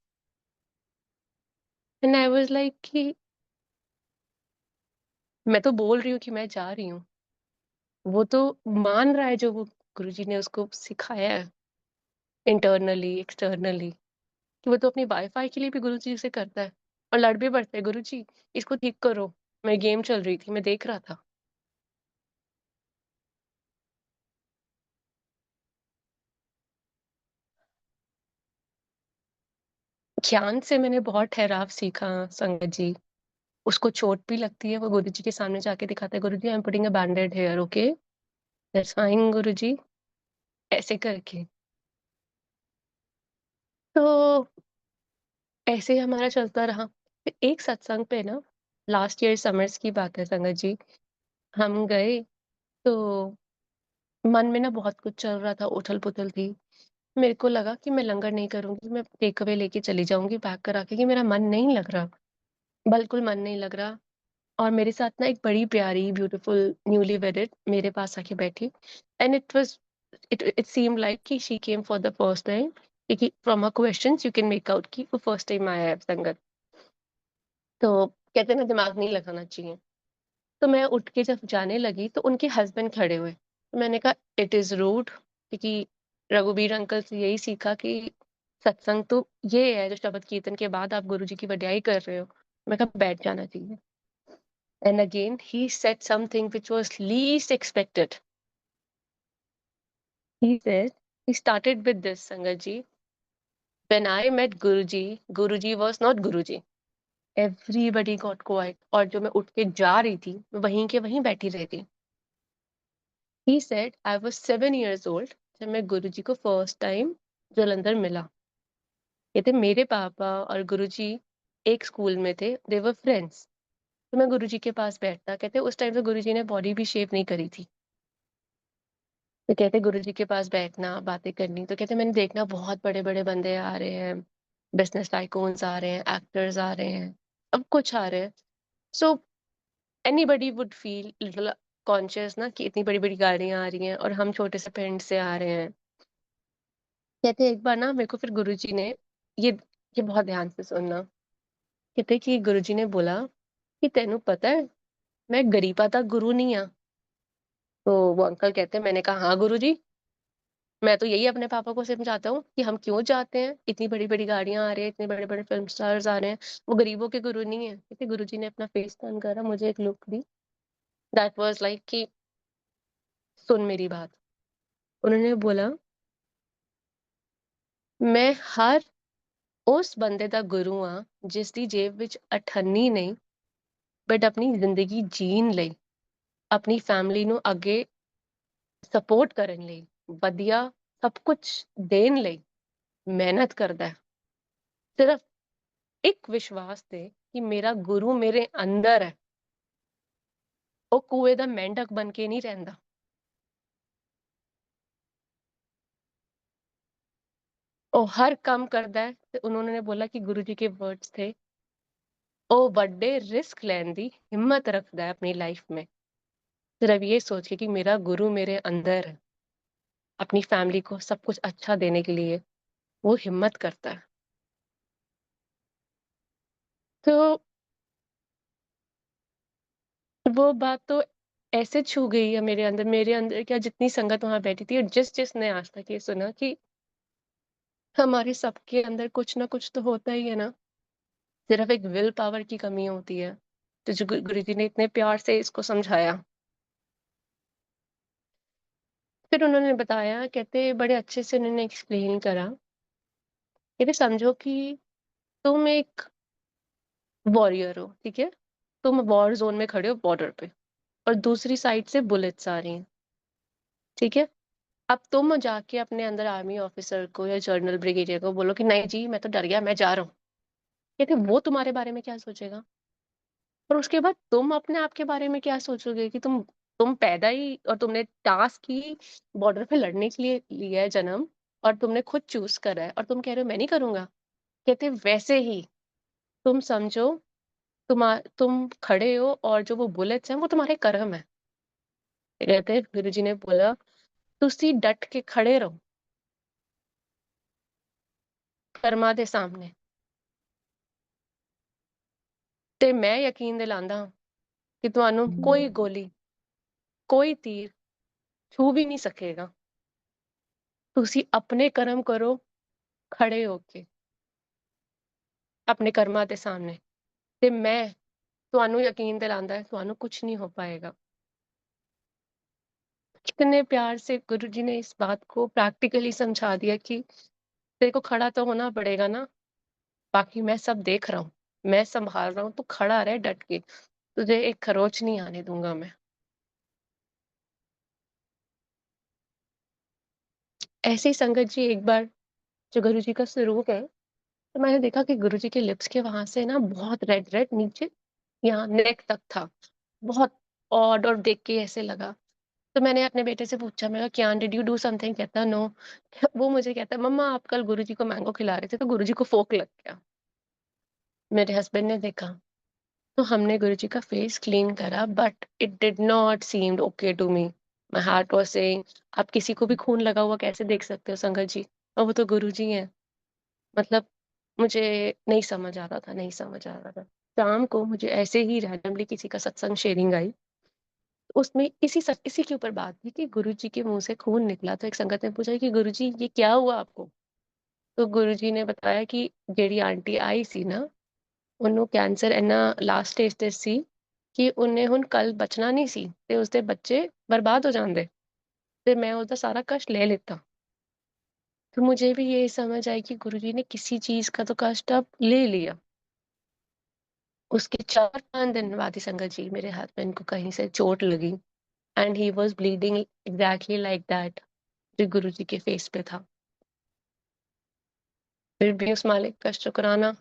And I was like कि मैं तो बोल रही हूँ कि मैं जा रही हूँ, वो तो मान रहा है जो वो गुरुजी ने उसको सिखाया है इंटरनली एक्सटर्नली, कि वो तो अपनी वाईफाई के लिए भी गुरुजी से करता है। और लड़ भी पड़ते हैं, गुरुजी इसको ठीक करो। मैं गेम चल रही थी, मैं देख रहा था। ज्ञान से मैंने बहुत ठहराव सीखा संगत जी। उसको चोट भी लगती है, वो गुरुजी के सामने जाके दिखाता है, Guruji I am putting a bandaid here, okay that's fine Guruji, ऐसे करके। तो ऐसे ही हमारा चलता रहा। फिर एक सत्संग पे ना, लास्ट ईयर समर्स की बात है संगत जी, हम गए। तो मन में ना बहुत कुछ चल रहा था, उथल-पुथल थी। मेरे को लगा कि मैं लंगर नहीं करूँगी, मैं टेक अवे लेके चली जाऊँगी पैक करा के, कि मेरा मन नहीं लग रहा, बिल्कुल मन नहीं लग रहा। और मेरे साथ ना एक बड़ी प्यारी ब्यूटीफुल न्यूली वेडेड मेरे पास आके बैठी। एंड इट सीम्ड लाइक कि she came for the first time, क्योंकि from her questions you can make out कि वो फर्स्ट टाइम आया है संगत। तो कहते हैं ना दिमाग नहीं लगाना चाहिए। तो मैं उठ के जब जाने लगी तो उनके हस्बैंड खड़े हुए। तो मैंने कहा इट इज़ रूड, क्योंकि रघुवीर अंकल से यही सीखा कि सत्संग तो ये है जो शबद कीर्तन के बाद आप गुरुजी की वड्याई कर रहे हो। मैं कहा बैठ जाना चाहिए। And again he said something which was least expected. He said, he started with this, Sangat ji. When I met Guruji, Guruji was not Guruji. Everybody got quiet. और जो मैं उठ के जा रही थी, मैं वहीं के वहीं बैठी रह गई। He said, I was 7 years old जब मैं गुरुजी को फर्स्ट टाइम जलंधर मिला। कहते मेरे पापा और गुरुजी एक स्कूल में थे, दे वर फ्रेंड्स। तो मैं गुरुजी के पास बैठता, कहते उस टाइम तो गुरुजी ने बॉडी भी शेव नहीं करी थी। तो कहते गुरुजी के पास बैठना, बातें करनी। तो कहते मैंने देखना बहुत बड़े-बड़े बंदे आ रहे हैं, बिज़नेस टाइकून्स आ रहे हैं, एक्टर्स आ रहे हैं, अब कुछ आ रहे हैं। So anybody would feel little conscious ना कि इतनी बड़ी-बड़ी गाड़ियाँ आ रही हैं और हम छोटे से पिंड से आ रहे हैं। कहते एक बार ना मेरे को फिर गुरुजी ने ये ये बहुत ध्यान से सुनना। कहते कि गुरुजी ने बोला कि तेनू पता है मैं गरीबा दा गुरु नहीं हाँ। तो वो अंकल कहते हैं, मैंने कहा हाँ गुरुजी। मैं तो यही अपने पापा को समझाता हूँ कि हम क्यों जाते हैं, इतनी बड़ी-बड़ी गाड़ियाँ आ रही हैं, इतने बड़े-बड़े फ़िल्म स्टार्स आ रहे हैं, वो गरीबों के गुरु नहीं है। कहते गुरुजी ने अपना फेस टर्न करा, मुझे एक look the, that was like कि सुन मेरी बात। उन्होंने बोला, मैं हर उस बंदे दा गुरु हाँ, जिसदी जेब विच अठन्नी नहीं, बट अपनी ज़िंदगी जीण ਲਈ, अपनी फैमिली ਨੂੰ ਅੱਗੇ सपोर्ट ਕਰਨ ਲਈ, ਵਧੀਆ सब कुछ ਦੇਣ ਲਈ ਮਿਹਨਤ ਕਰਦਾ ਹੈ। सिर्फ एक विश्वास ते कि मेरा गुरु मेरे अंदर है, ਉਹ ਕੂਏ ਦਾ मेंढक बन के नहीं रहंदा। ਉਹ हर काम करदा है। ते उन्होंने बोला कि गुरुजी के वर्ड्स थे, ਉਹ ਵੱਡੇ रिस्क ਲੈਣ ਦੀ हिम्मत रखदा है अपनी लाइफ में। सिर्फ ये सोच के कि मेरा गुरु मेरे अंदर है, अपनी फैमिली को सब कुछ अच्छा देने के लिए वो हिम्मत करता है। तो वो बात तो ऐसे छू गई है मेरे अंदर क्या जितनी संगत वहाँ बैठी थी और जिसने आज तक ये सुना कि हमारे सबके अंदर कुछ ना कुछ तो होता ही है ना, सिर्फ एक विल पावर की कमी होती है। तो जो गुरुजी ने इतने प्यार से इसको समझाया। फिर उन्होंने बताया, कहते बड़े अच्छे से उन्होंने एक्सप्लेन करा, कहते समझो कि तुम एक वॉरियर हो, ठीक है? तुम वॉर ज़ोन में खड़े हो बॉर्डर पे और दूसरी साइड से बुलेट्स आ रही हैं, ठीक है? अब तुम जाके अपने अंदर आर्मी ऑफिसर को या जनरल ब्रिगेडियर को बोलो कि नहीं जी मैं तो डर गया, मैं जा रहा हूँ। कहते वो तुम्हारे बारे में क्या सोचेगा? और उसके बाद तुम अपने आप के बारे में क्या सोचोगे कि तुम पैदा ही और तुमने टास्क ही बॉर्डर पे लड़ने के लिए लिया है जन्म, और तुमने खुद चूज़ करा है और तुम कह रहे हो मैं नहीं करूँगा। कहते वैसे ही तुम समझो, तुम खड़े हो और जो वो बुलेट्स हैं वो तुम्हारे कर्म है। कहते गुरुजी ने बोला, तुसी डट के खड़े रहो कर्मा दे सामने, ते मैं यकीन दिलांदा कि ਤੁਹਾਨੂੰ कोई गोली, कोई तीर छू भी नहीं सकेगा। तुसी अपने कर्म करो खड़े होके अपने कर्मा दे सामने, ते मैं ਤੁਹਾਨੂੰ यकीन दिलांदा है ਤੁਹਾਨੂੰ कुछ नहीं हो पाएगा। कितने प्यार से गुरुजी ने इस बात को प्रैक्टिकली समझा दिया कि तेरे को खड़ा तो होना पड़ेगा ना, बाकी मैं सब देख रहा हूँ, मैं संभाल रहा हूँ, तू खड़ा रहे डट के, तुझे एक खरोच नहीं आने दूंगा मैं। ऐसे ही संगत जी एक बार, जो गुरुजी का स्वरूप है, तो मैंने देखा कि गुरुजी के लिप्स के वहां से ना बहुत रेड रेड नीचे यहाँ नेक तक था, बहुत ऑड, और देख के ऐसे लगा। तो मैंने अपने बेटे से पूछा, मैं कहा क्या डिड यू डू समथिंग, कहता नो। वो मुझे कहता मम्मा आप कल गुरुजी को मैंगो खिला रहे थे तो गुरुजी को फोक लग गया। मेरे हस्बैंड ने देखा, तो हमने गुरुजी का फेस क्लीन करा, but it did not seemed okay to me. My heart was saying, आप किसी को भी खून लगा हुआ कैसे देख सकते हो संगत जी, और वो तो गुरुजी हैं। मतलब मुझे नहीं समझ आता था, नहीं समझ आ रहा था। शाम को मुझे ऐसे ही रैंडमली किसी का सत्संग शेयरिंग आई, उसमें इसी के ऊपर बात थी कि गुरुजी के मुंह से खून निकला। तो एक संगत ने पूछा कि गुरुजी ये क्या हुआ आपको। तो गुरुजी ने बताया कि जेड़ी आंटी आई सी ना, ਉਹਨੂੰ ਕੈਂਸਰ ਇੰਨਾ ਲਾਸਟ ਸਟੇਜ ਤੇ ਸੀ ਕਿ ਉਹਨੇ ਹੁਣ ਕੱਲ ਬਚਣਾ ਨਹੀਂ ਸੀ ਤੇ ਉਸਦੇ ਬੱਚੇ बर्बाद हो जाते। ਤੇ मैं उसका सारा कष्ट ले लेता। तो मुझे भी यही समझ आई कि गुरुजी ने किसी चीज का तो कष्ट अब ले लिया। उसके 4-5 दिन बाद ही संगत जी मेरे हस्बैंड को कहीं से चोट लगी, and he was bleeding exactly like that जो गुरुजी के फेस पे था। फिर भी उस मालिक का शुक्राना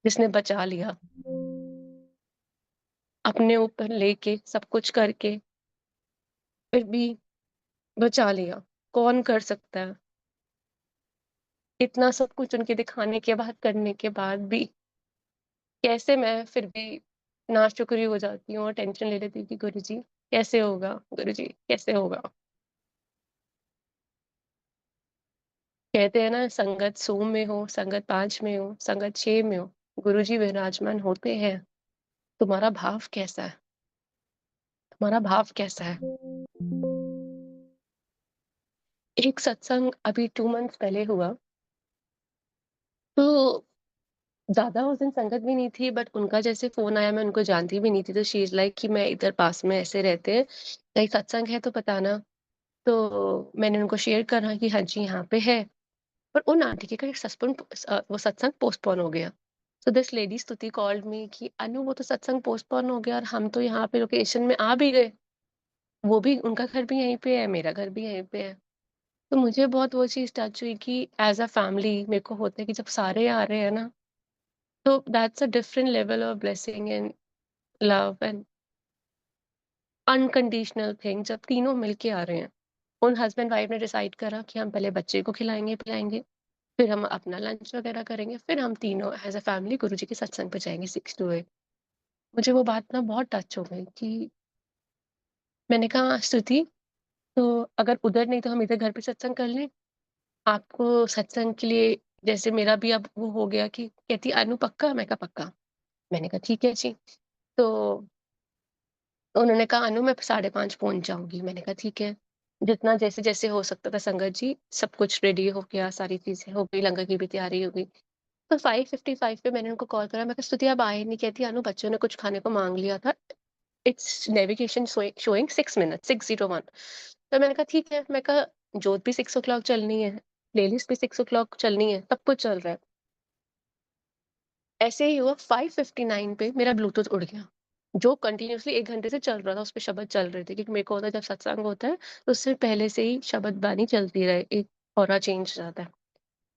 जिसने बचा लिया, अपने ऊपर लेके सब कुछ करके फिर भी बचा लिया। कौन कर सकता है इतना सब कुछ उनके दिखाने के बाद, करने के बाद भी। कैसे मैं फिर भी नाशुक्री हो जाती हूँ और टेंशन ले लेती हूँ कि गुरुजी कैसे होगा, गुरुजी कैसे होगा। कहते हैं ना, संगत 100 में हो, संगत 5 में हो, संगत 6 में हो, गुरुजी विराजमान होते हैं। तुम्हारा भाव कैसा है, तुम्हारा भाव कैसा है। एक सत्संग अभी 2 मंथ्स पहले हुआ, तो ज़्यादा उस दिन संगत भी नहीं थी, बट उनका जैसे फ़ोन आया, मैं उनको जानती भी नहीं थी, तो शी इज़ लाइक कि मैं इधर पास में ऐसे रहते हैं, कहीं सत्संग है तो बताना। तो मैंने उनको शेयर करा कि हाँ जी, यहाँ पे है। पर उन आंटी के का वो सत्संग पोस्टपोन हो गया। सो दिस लेडी स्तुति कॉल्ड मी कि अनु वो तो सत्संग पोस्टपोन हो गया और हम तो यहाँ पे लोकेशन में आ भी गए। वो भी, उनका घर भी यहीं पे है, मेरा घर भी यहीं पे है। तो मुझे बहुत वो चीज़ टच हुई कि एज़ अ फैमिली मेरे को होता है कि जब सारे आ रहे हैं ना, तो that's a different level of blessing and love and unconditional thing जब तीनों मिलके आ रहे हैं। उन हस्बैंड वाइफ ने डिसाइड करा कि हम पहले बच्चे को खिलाएँगे, पिलाएँगे, फिर हम अपना लंच वगैरह करेंगे, फिर हम तीनों एज़ अ फैमिली गुरुजी के सत्संग पे जाएँगे 6 टू 8। मुझे वो बात ना बहुत टच हो गई कि मैंने कहा स्तुति, तो अगर उधर नहीं तो हम इधर घर पे सत्संग कर लें? आपको सत्संग के लिए जैसे मेरा भी अब वो हो गया कि कहती अनु पक्का? मैं कहा पक्का। मैंने कहा ठीक है जी। तो उन्होंने कहा अनु मैं 5:30 पहुँच जाऊँगी। मैंने कहा ठीक है। जितना जैसे-जैसे हो सकता था संगत जी, सब कुछ रेडी हो गया, सारी चीज़ें हो गई, लंगर की भी तैयारी हो गई। तो 5:55 पे मैंने उनको कॉल करा, मैं कहा स्तुति आप आए नहीं, कहती अनु बच्चों ने कुछ खाने को माँग लिया था। It's navigation showing 6 minutes 601। तो मैंने कहा ठीक है, मैं कहा जोत भी 6 ओ क्लॉक चलनी है, प्लेलिस्ट भी 6 ओ क्लॉक चलनी है, सब कुछ चल रहा है। ऐसे ही हुआ 5:59 पे मेरा ब्लूटूथ उड़ गया, जो कंटिन्यूअसली 1 घंटे से चल रहा था, उसपे शब्द चल रहे थे, क्योंकि मेरे को होता है जब सत्संग होता है, तो उससे पहले से ही शब्द बानी चलती रहे, एक ऑरा चेंज हो जाता है।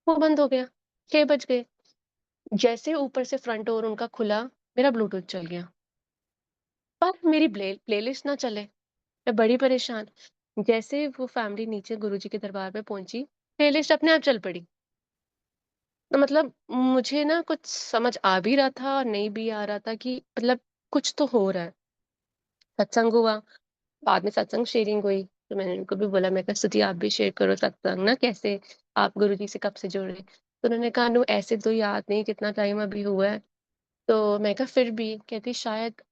वो बंद हो गया, 6 बज गए। जैसे ऊपर से फ्रंट डोर उनका खुला, मेरा ब्लूटूथ चल गया। पर मेरी प्लेलिस्ट ना चले, मैं बड़ी परेशान। जैसे वो फैमिली नीचे गुरुजी के दरबार पे पहुंची, प्लेलिस्ट अपने आप चल पड़ी। तो मतलब मुझे ना कुछ समझ आ भी रहा था और नहीं भी आ रहा था कि मतलब कुछ तो हो रहा है। सत्संग हुआ, बाद में सत्संग शेयरिंग हुई, तो मैंने उनको भी बोला, मैं कहा स्तुति आप भी शेयर करो सत्संग ना, कैसे आप गुरुजी से कब से जुड़ रहे? तो उन्होंने कहा नु ऐसे तो याद नहीं कितना टाइम अभी हुआ है। तो मैं कहा फिर भी, कहती शायद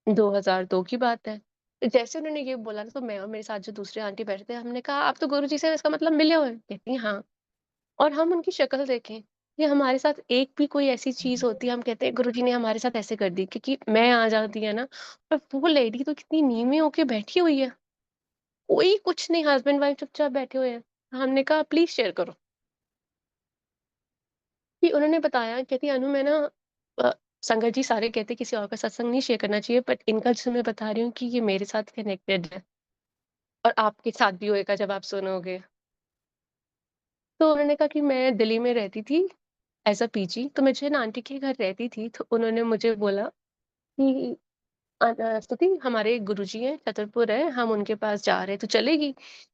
2002 की बात है। तो जैसे उन्होंने ये बोला ना, तो मैं और मेरे साथ जो दूसरे आंटी बैठे थे, हमने कहा आप तो गुरुजी से इसका मतलब मिले हुए हैं? कहती हाँ। और हम उनकी शक्ल देखें, ये हमारे साथ एक भी कोई ऐसी चीज़ होती है, हम कहते हैं गुरुजी ने हमारे साथ ऐसे कर दी, क्योंकि मैं आ जाती है ना, और वो लेडी तो कितनी नीवी होके बैठी हुई है, कोई कुछ नहीं, हस्बैंड वाइफ चुपचाप बैठे हुए हैं। हमने कहा प्लीज़ शेयर करो, कि उन्होंने बताया, कहती अनु मैं ना अ, संगत जी सारे कहते हैं किसी और का सत्संग नहीं शेयर करना चाहिए, बट इनका जो मैं बता रही हूँ कि ये मेरे साथ कनेक्टेड है और आपके साथ भी होएगा जब आप सुनोगे। तो उन्होंने कहा कि मैं दिल्ली में रहती थी एज़ अ पीजी, तो मैं जो है ना आंटी के घर रहती थी, तो उन्होंने मुझे बोला कि स्तुति हमारे एक गुरुजी हैं, छतरपुर है, हम उनके पास जा रहे हैं, तू चलेगी?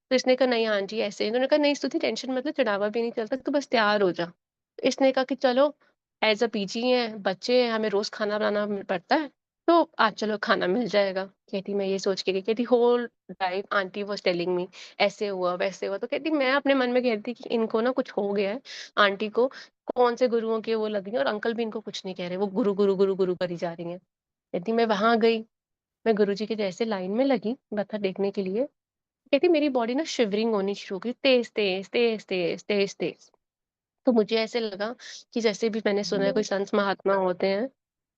तो इसने कहा नहीं आंटी ऐसे, इन्होंने कहा नहीं स्तुति टेंशन मत ले, चढ़ावा भी नहीं चलता, तू बस तैयार हो जा। तो इसने कहा कि चलो एज़ अ पीजी हैं, बच्चे हैं, हमें रोज़ खाना बनाना पड़ता है, तो आज चलो खाना मिल जाएगा। कहती मैं ये सोच के गई, कहती whole drive aunty was telling me ऐसे हुआ, वैसे हुआ, तो कहती मैं अपने मन में कह रही थी कि इनको ना कुछ हो गया है, आंटी को कौन से गुरुओं के वो लगी हैं, और अंकल भी इनको कुछ नहीं कह रहे, वो गुरु, गुरु, गुरु, गुरु करी जा रही हैं। कहती मैं वहाँ गई, मैं गुरुजी के जैसे लाइन में लगी मत्था टेकने के लिए, कहती मेरी बॉडी ना शिवरिंग होनी शुरू हो गई, तेज़, तेज़, तेज़, तेज़, तेज़, तेज़। तो मुझे ऐसे लगा कि जैसे भी मैंने सुना है कोई संत महात्मा होते हैं,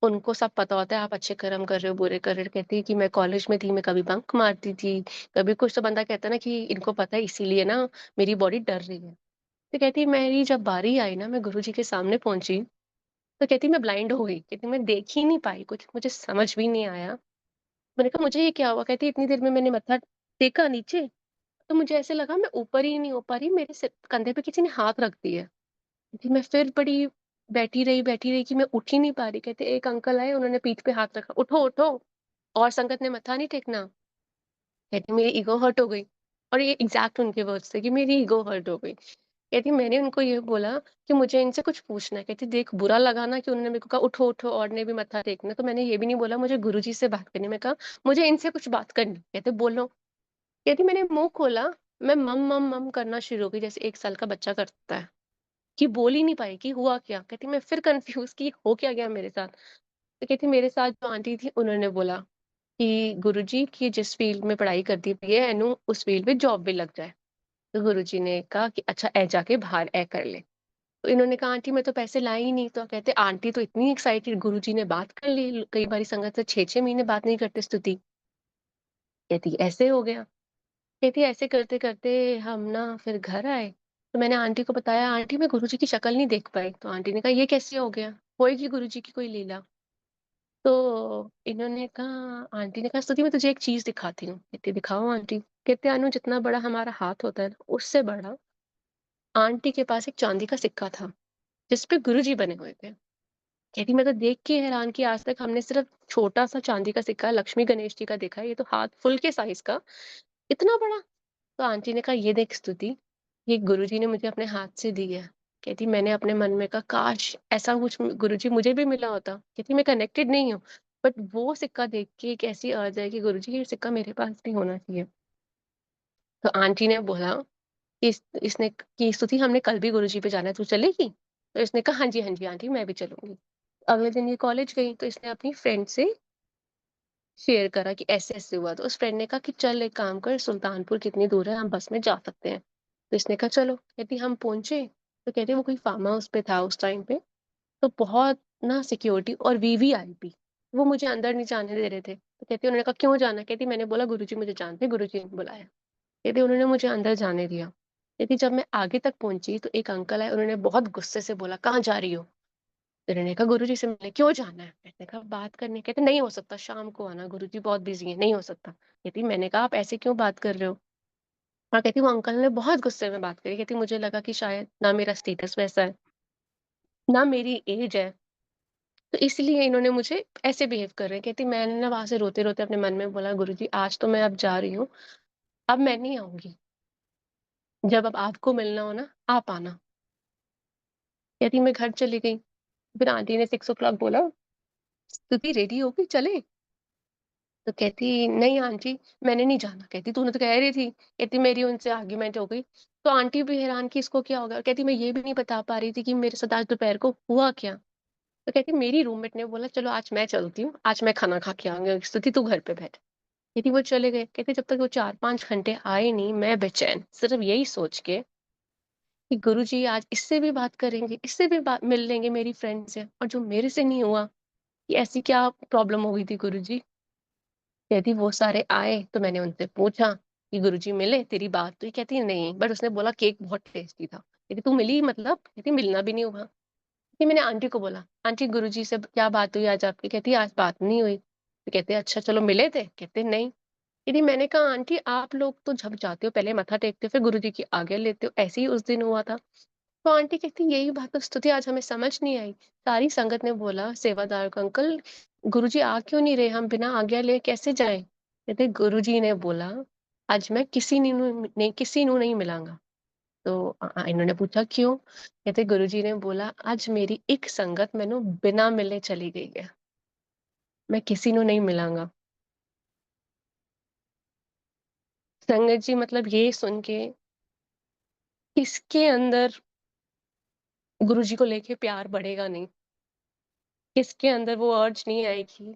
उनको सब पता होता है आप अच्छे कर्म कर रहे हो, बुरे कर रहे हो। कहती है कि मैं कॉलेज में थी, मैं कभी बंक मारती थी, कभी कुछ, तो बंदा कहता है ना कि इनको पता है इसीलिए ना मेरी बॉडी डर रही है। तो कहती है मेरी जब बारी आई ना, मैं गुरुजी के सामने पहुँची, तो कहती मैं ब्लाइंड हो गई, कहती मैं देख ही नहीं पाई कुछ, मुझे समझ भी नहीं आया। मैंने कहा मुझे ये क्या हुआ? कहती इतनी देर में मैंने मत्था टेका नीचे, तो मुझे ऐसे लगा मैं ऊपर ही नहीं हो पा रही, मेरे सिर कंधे पे किसी ने हाथ रख दिया है। जी, मैं फिर बड़ी बैठी रही कि मैं उठ ही नहीं पा रही। कहते एक अंकल आए, उन्होंने पीठ पे हाथ रखा, "उठो, उठो।" और संगत ने मत्था नहीं टेकना। कहती मेरी ईगो हर्ट हो गई, और ये एग्ज़ैक्ट उनके वर्ड्स थे कि मेरी ईगो हर्ट हो गई। कहती मैंने उनको ये बोला कि मुझे इनसे कुछ पूछना है। कहती देख बुरा लगा ना कि उन्होंने मेरे को कहा उठो, उठो और ने भी मत्था टेकना, तो मैंने ये भी नहीं बोला मुझे गुरुजी से बात करनी है। मैं कहा मुझे इनसे कुछ बात करनी है। कहते बोलो। कहती मैंने मुँह खोला, मैं मम, मम, मम करना शुरू हो गई जैसे 1 साल का बच्चा करता है, कि बोल ही नहीं पाई कि हुआ क्या? कहती मैं फिर कन्फ्यूज़ कि हो क्या गया मेरे साथ? तो कहती मेरे साथ जो आंटी थी उन्होंने बोला कि गुरुजी की जिस फ़ील्ड में पढ़ाई करती पई है एनू उस फ़ील्ड में जॉब भी लग जाए। तो गुरुजी ने कहा कि अच्छा ए जाके बाहर ए कर ले। तो इन्होंने कहा आंटी मैं तो पैसे लाई ही नहीं, तो कहते आंटी तो इतनी एक्साइटेड, गुरुजी ने बात कर ली, कई बारी संगत से 6-6 महीने बात नहीं करते स्तुति। कहती ऐसे हो गया। कहती ऐसे करते-करते हम ना फिर घर आए, तो मैंने आंटी को बताया आंटी मैं गुरुजी की शक्ल नहीं देख पाई, तो आंटी ने कहा ये कैसे हो गया? होएगी गुरुजी की कोई लीला। तो इन्होंने कहा आंटी ने कहा स्तुति मैं तुझे एक चीज़ दिखाती हूँ। कहती दिखाओ आंटी। कहते अनु जितना बड़ा हमारा हाथ होता है ना, उससे बड़ा आंटी के पास एक चांदी का सिक्का था, जिस पे गुरुजी बने हुए थे। कहती मैं तो देख के हैरान कि आज तक हमने सिर्फ छोटा-सा चांदी का सिक्का लक्ष्मी गणेश जी का देखा है, ये तो हाथ फुल के साइज़ का, इतना बड़ा। तो आंटी ने कहा ये देख स्तुति, ये गुरुजी ने मुझे अपने हाथ से दी है। कहती मैंने अपने मन में कहा काश ऐसा कुछ गुरुजी मुझे भी मिला होता। कहती मैं कनेक्टेड नहीं हूँ, बट वो सिक्का देख के एक ऐसी अर्ज है कि गुरुजी ये सिक्का मेरे पास भी होना चाहिए। तो आंटी ने बोला कि इसने कि स्तुति हमने कल भी गुरुजी पे जाना है, तू चलेगी? तो इसने कहा हाँ जी, हाँ जी आंटी मैं भी चलूँगी। अगले दिन ये कॉलेज गई, तो इसने अपनी फ्रेंड से शेयर करा कि ऐसे-ऐसे हुआ, तो उस फ्रेंड ने कहा कि चल एक काम कर सुल्तानपुर कितनी दूर है, हम बस में जा सकते हैं। तो इसने कहा चलो, कहती हम पहुँचे, तो कहती वो कोई फार्म हाउस पे था उस टाइम पे, तो बहुत ना सिक्योरिटी और वीवीआईपी, वो मुझे अंदर नहीं जाने दे रहे थे। तो कहती उन्होंने कहा क्यों जाना? कहती मैंने बोला गुरुजी मुझे जानते हैं, गुरुजी ने बुलाया। कहती उन्होंने मुझे अंदर जाने दिया। कहती जब मैं आगे तक पहुँची तो एक अंकल आए, उन्होंने बहुत गुस्से से बोला, "कहाँ जा रही हो?" तो मैंने कहा, "गुरुजी से मिलने।" "क्यों जाना है?" मैंने कहा, "बात करने।" कहते, "नहीं हो सकता, शाम को आना, गुरुजी बहुत बिज़ी हैं, नहीं हो सकता।" कहती, मैंने कहा, "आप ऐसे क्यों बात कर रहे हो?" हाँ, कहती वो अंकल ने बहुत गुस्से में बात करी, कहती मुझे लगा कि शायद ना मेरा स्टेटस वैसा है, ना मेरी एज है, तो इसलिए इन्होंने मुझे ऐसे बिहेव कर रहे हैं। कहती मैंने ना वहाँ से रोते-रोते अपने मन में बोला, "गुरुजी आज तो मैं अब जा रही हूँ, अब मैं नहीं आऊँगी। जब अब आपको मिलना हो ना, आप आना।" कहती मैं घर चली गई। फिर आंटी ने 6 बोला, "स्तुति रेडी हो गई, चलें?" तो कहती, "नहीं आंटी, मैंने नहीं जाना।" कहती, "तूने तो कह रही थी।" कहती, "मेरी उनसे आर्ग्यूमेंट हो गई।" तो आंटी भी हैरान कि इसको क्या हो गया? कहती, "मैं ये भी नहीं बता पा रही थी कि मेरे साथ आज दोपहर को हुआ क्या?" तो कहती, "मेरी रूममेट ने बोला चलो आज मैं चलती हूँ, आज मैं खाना खा के आऊँगी, स्तुति तू घर पे बैठ।" कहती, "वो चले गए।" कहती, "जब तक वो 4-5 घंटे आए नहीं, मैं बेचैन, सिर्फ यही सोच के कि गुरुजी आज इससे भी बात करेंगे, इससे भी बात मिल लेंगे मेरी फ्रेंड से और जो मेरे से नहीं हुआ, ये ऐसी क्या प्रॉब्लम हो गई थी गुरुजी?" कहती वो सारे आए तो मैंने उनसे पूछा कि गुरुजी मिले तेरी बात हुई? कहती नहीं, बट उसने बोला केक बहुत टेस्टी था। कहती तू मिली मतलब? कहती मिलना भी नहीं हुआ। कहती मैंने आंटी को बोला, आंटी गुरुजी से क्या बात हुई आज आपकी? कहती आज बात नहीं हुई। तो कहते अच्छा चलो मिले थे? कहते नहीं। कहती मैंने कहा आंटी आप लोग तो जब जाते हो पहले मत्था टेकते हो फिर गुरुजी की आज्ञा लेते हो, ऐसे ही उस दिन हुआ था। तो आंटी कहती यही बात तो स्तुति आज हमें समझ नहीं आई। सारी संगत ने बोला सेवादार को अंकल गुरुजी आ क्यों नहीं रहे? हम बिना आज्ञा लिए कैसे जाएँ? कहते गुरुजी ने बोला आज मैं किसी ਨੂੰ नहीं मिलांगा। तो इन्होंने पूछा क्यों? कहते गुरुजी ने बोला आज मेरी एक संगत मैनू बिना मिले चली गई है। मैं किसी ਨੂੰ नहीं मिलांगा। संगत जी मतलब ये सुन के किसके अंदर गुरुजी को लेके प्यार बढ़ेगा नहीं? किसके अंदर वो अर्ज नहीं आएगी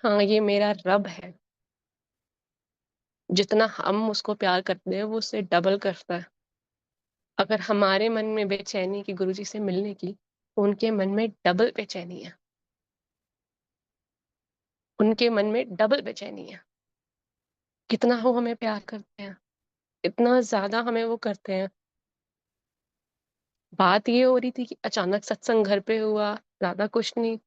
हाँ, ये मेरा रब है। जितना हम उसको प्यार करते हैं, वो उससे डबल करता है। अगर हमारे मन में बेचैनी कि गुरुजी से मिलने की, तो उनके मन में डबल बेचैनी है। उनके मन में डबल बेचैनी है। कितना वो हमें प्यार करते हैं, इतना ज़्यादा हमें वो करते हैं। बात ये हो रही थी कि अचानक सत्संग घर पे हुआ, ज़्यादा कुछ नहीं।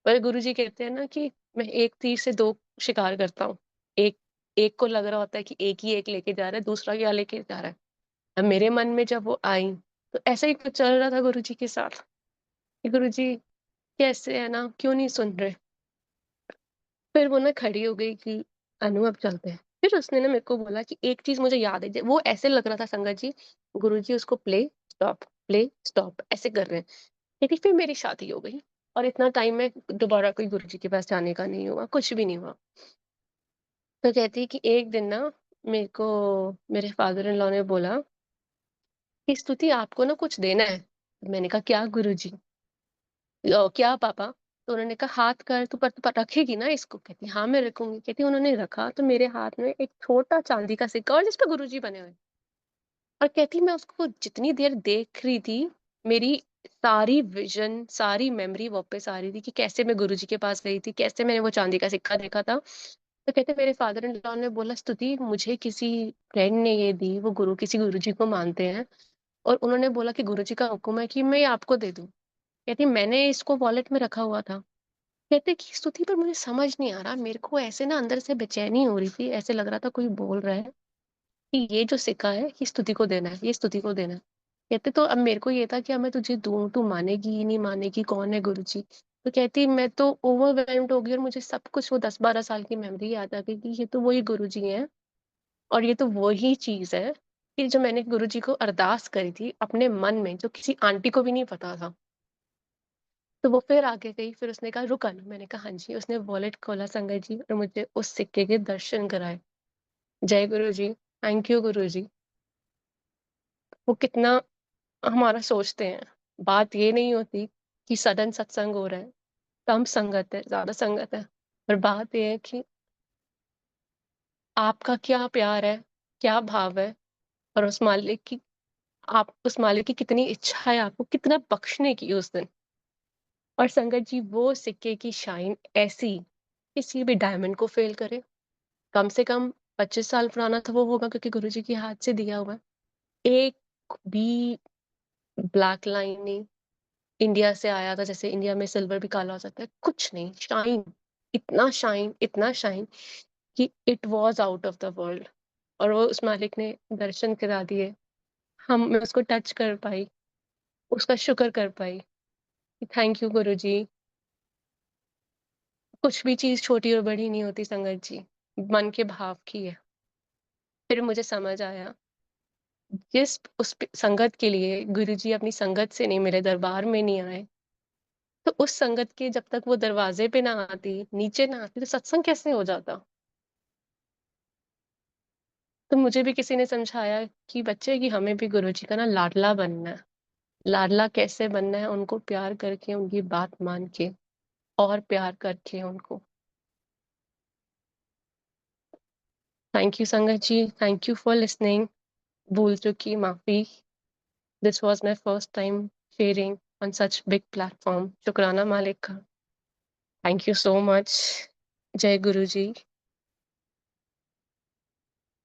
पर गुरुजी कहते हैं ना कि मैं एक तीर से 2 शिकार करता हूँ। एक एक को लग रहा होता है कि एक ही एक लेके जा रहा है, दूसरा क्या लेके जा रहा है। अब मेरे मन में जब वो आई, तो ऐसा ही कुछ चल रहा था गुरुजी के साथ, कि गुरुजी कैसे है ना, क्यों नहीं सुन रहे? फिर वो ना खड़ी हो गई कि अनु अब चलते हैं। फिर उसने ना मेरे को बोला कि एक चीज़ मुझे याद है, वो ऐसे लग रहा था संगत जी, गुरुजी उसको प्ले, स्टॉप ऐसे कर रहे हैं। कहती फिर मेरी शादी हो गई और इतना टाइम में दोबारा कोई गुरुजी के पास जाने का नहीं हुआ, कुछ भी नहीं हुआ। तो कहती कि एक दिन ना मेरे को मेरे फादर इन लॉ ने बोला कि स्तुति आपको ना कुछ देना है। मैंने कहा क्या गुरुजी? क्या पापा? तो उन्होंने कहा हाथ कर तू पर रखेगी ना इसको? कहती हाँ मैं रखूंगी। कहती उन्होंने रखा तो मेरे हाथ में एक छोटा चांदी का सिक्का और जिसपे गुरुजी बने हुए। और कहती मैं उसको जितनी देर देख रही थी, मेरी सारी विजन सारी मेमोरी वापस आ रही थी कि कैसे मैं गुरुजी के पास गई थी, कैसे मैंने वो चांदी का सिक्का देखा था। तो कहते मेरे फादर इन लॉ ने बोला स्तुति मुझे किसी फ्रेंड ने ये दी, वो किसी गुरुजी को मानते हैं और उन्होंने बोला कि गुरुजी का हुक्म है कि मैं ये आपको दे दूं। कहती मैंने इसको वॉलेट में रखा हुआ था। कहते कि स्तुति पर मुझे समझ नहीं आ रहा, मेरे को ऐसे ना अंदर से बेचैनी हो रही थी, ऐसे लग रहा था कोई बोल रहा है कि ये जो सिक्का है ये स्तुति को देना है, ये स्तुति को देना है। कहते तो अब मेरे को ये था कि अब मैं तुझे दूं, तू मानेगी नहीं मानेगी, कौन है गुरुजी? तो कहती मैं तो ओवरवेल्म्ड हो गई और मुझे सब कुछ वो 10-12 साल की मेमोरी याद आ गई कि ये तो वही गुरुजी हैं और ये तो वही चीज है कि जो मैंने गुरुजी को अरदास करी थी अपने मन में, जो किसी आंटी को भी नहीं पता था। तो वो फिर आगे गई, फिर उसने कहा रुक अनु, मैंने कहा हाँ जी। उसने वॉलेट खोला संगत जी और मुझे उस सिक्के के दर्शन कराए। जय गुरु जी, थैंक यू गुरु जी। वो कितना हमारा सोचते हैं। बात ये नहीं होती कि सडन सत्संग हो रहा है, कम संगत है, ज्यादा संगत है, पर बात ये है कि आपका क्या प्यार है, क्या भाव है और उस मालिक की, आप उस मालिक की कितनी इच्छा है आपको कितना बख्शने की उस दिन। और संगत जी वो सिक्के की शाइन ऐसी किसी भी डायमंड को फेल करे। कम से कम 25 साल पुराना तो वो होगा क्योंकि गुरुजी के हाथ से दिया हुआ है। एक भी ब्लैक लाइन नहीं, इंडिया से आया था, जैसे इंडिया में सिल्वर भी काला हो सकता है, कुछ नहीं, शाइन, इतना शाइन कि it was out of the world. और वो उस मालिक ने दर्शन करा दिए, हम मैं उसको टच कर पाई, उसका शुक्र कर पाई कि थैंक यू गुरुजी। कुछ भी चीज छोटी और बड़ी नहीं होती संगत जी, मन के भाव की है। फिर मुझे समझ आया जिस संगत के लिए गुरुजी अपनी संगत से नहीं, मेरे दरबार में नहीं आए, तो उस संगत के जब तक वो दरवाजे पे ना आती, नीचे ना आती, तो सत्संग कैसे हो जाता? तो मुझे भी किसी ने समझाया कि बच्चे, कि हमें भी गुरुजी का ना लाडला बनना है। लाडला कैसे बनना है? उनको प्यार करके, उनकी बात मान के और प्यार करके उनको। थैंक यू संगत जी, थैंक यू फॉर लिसनिंग। भूल चुकी माफी। This was my first time sharing on such big platform. शुक्राना मालिक का। Thank you so much. जय गुरु जी।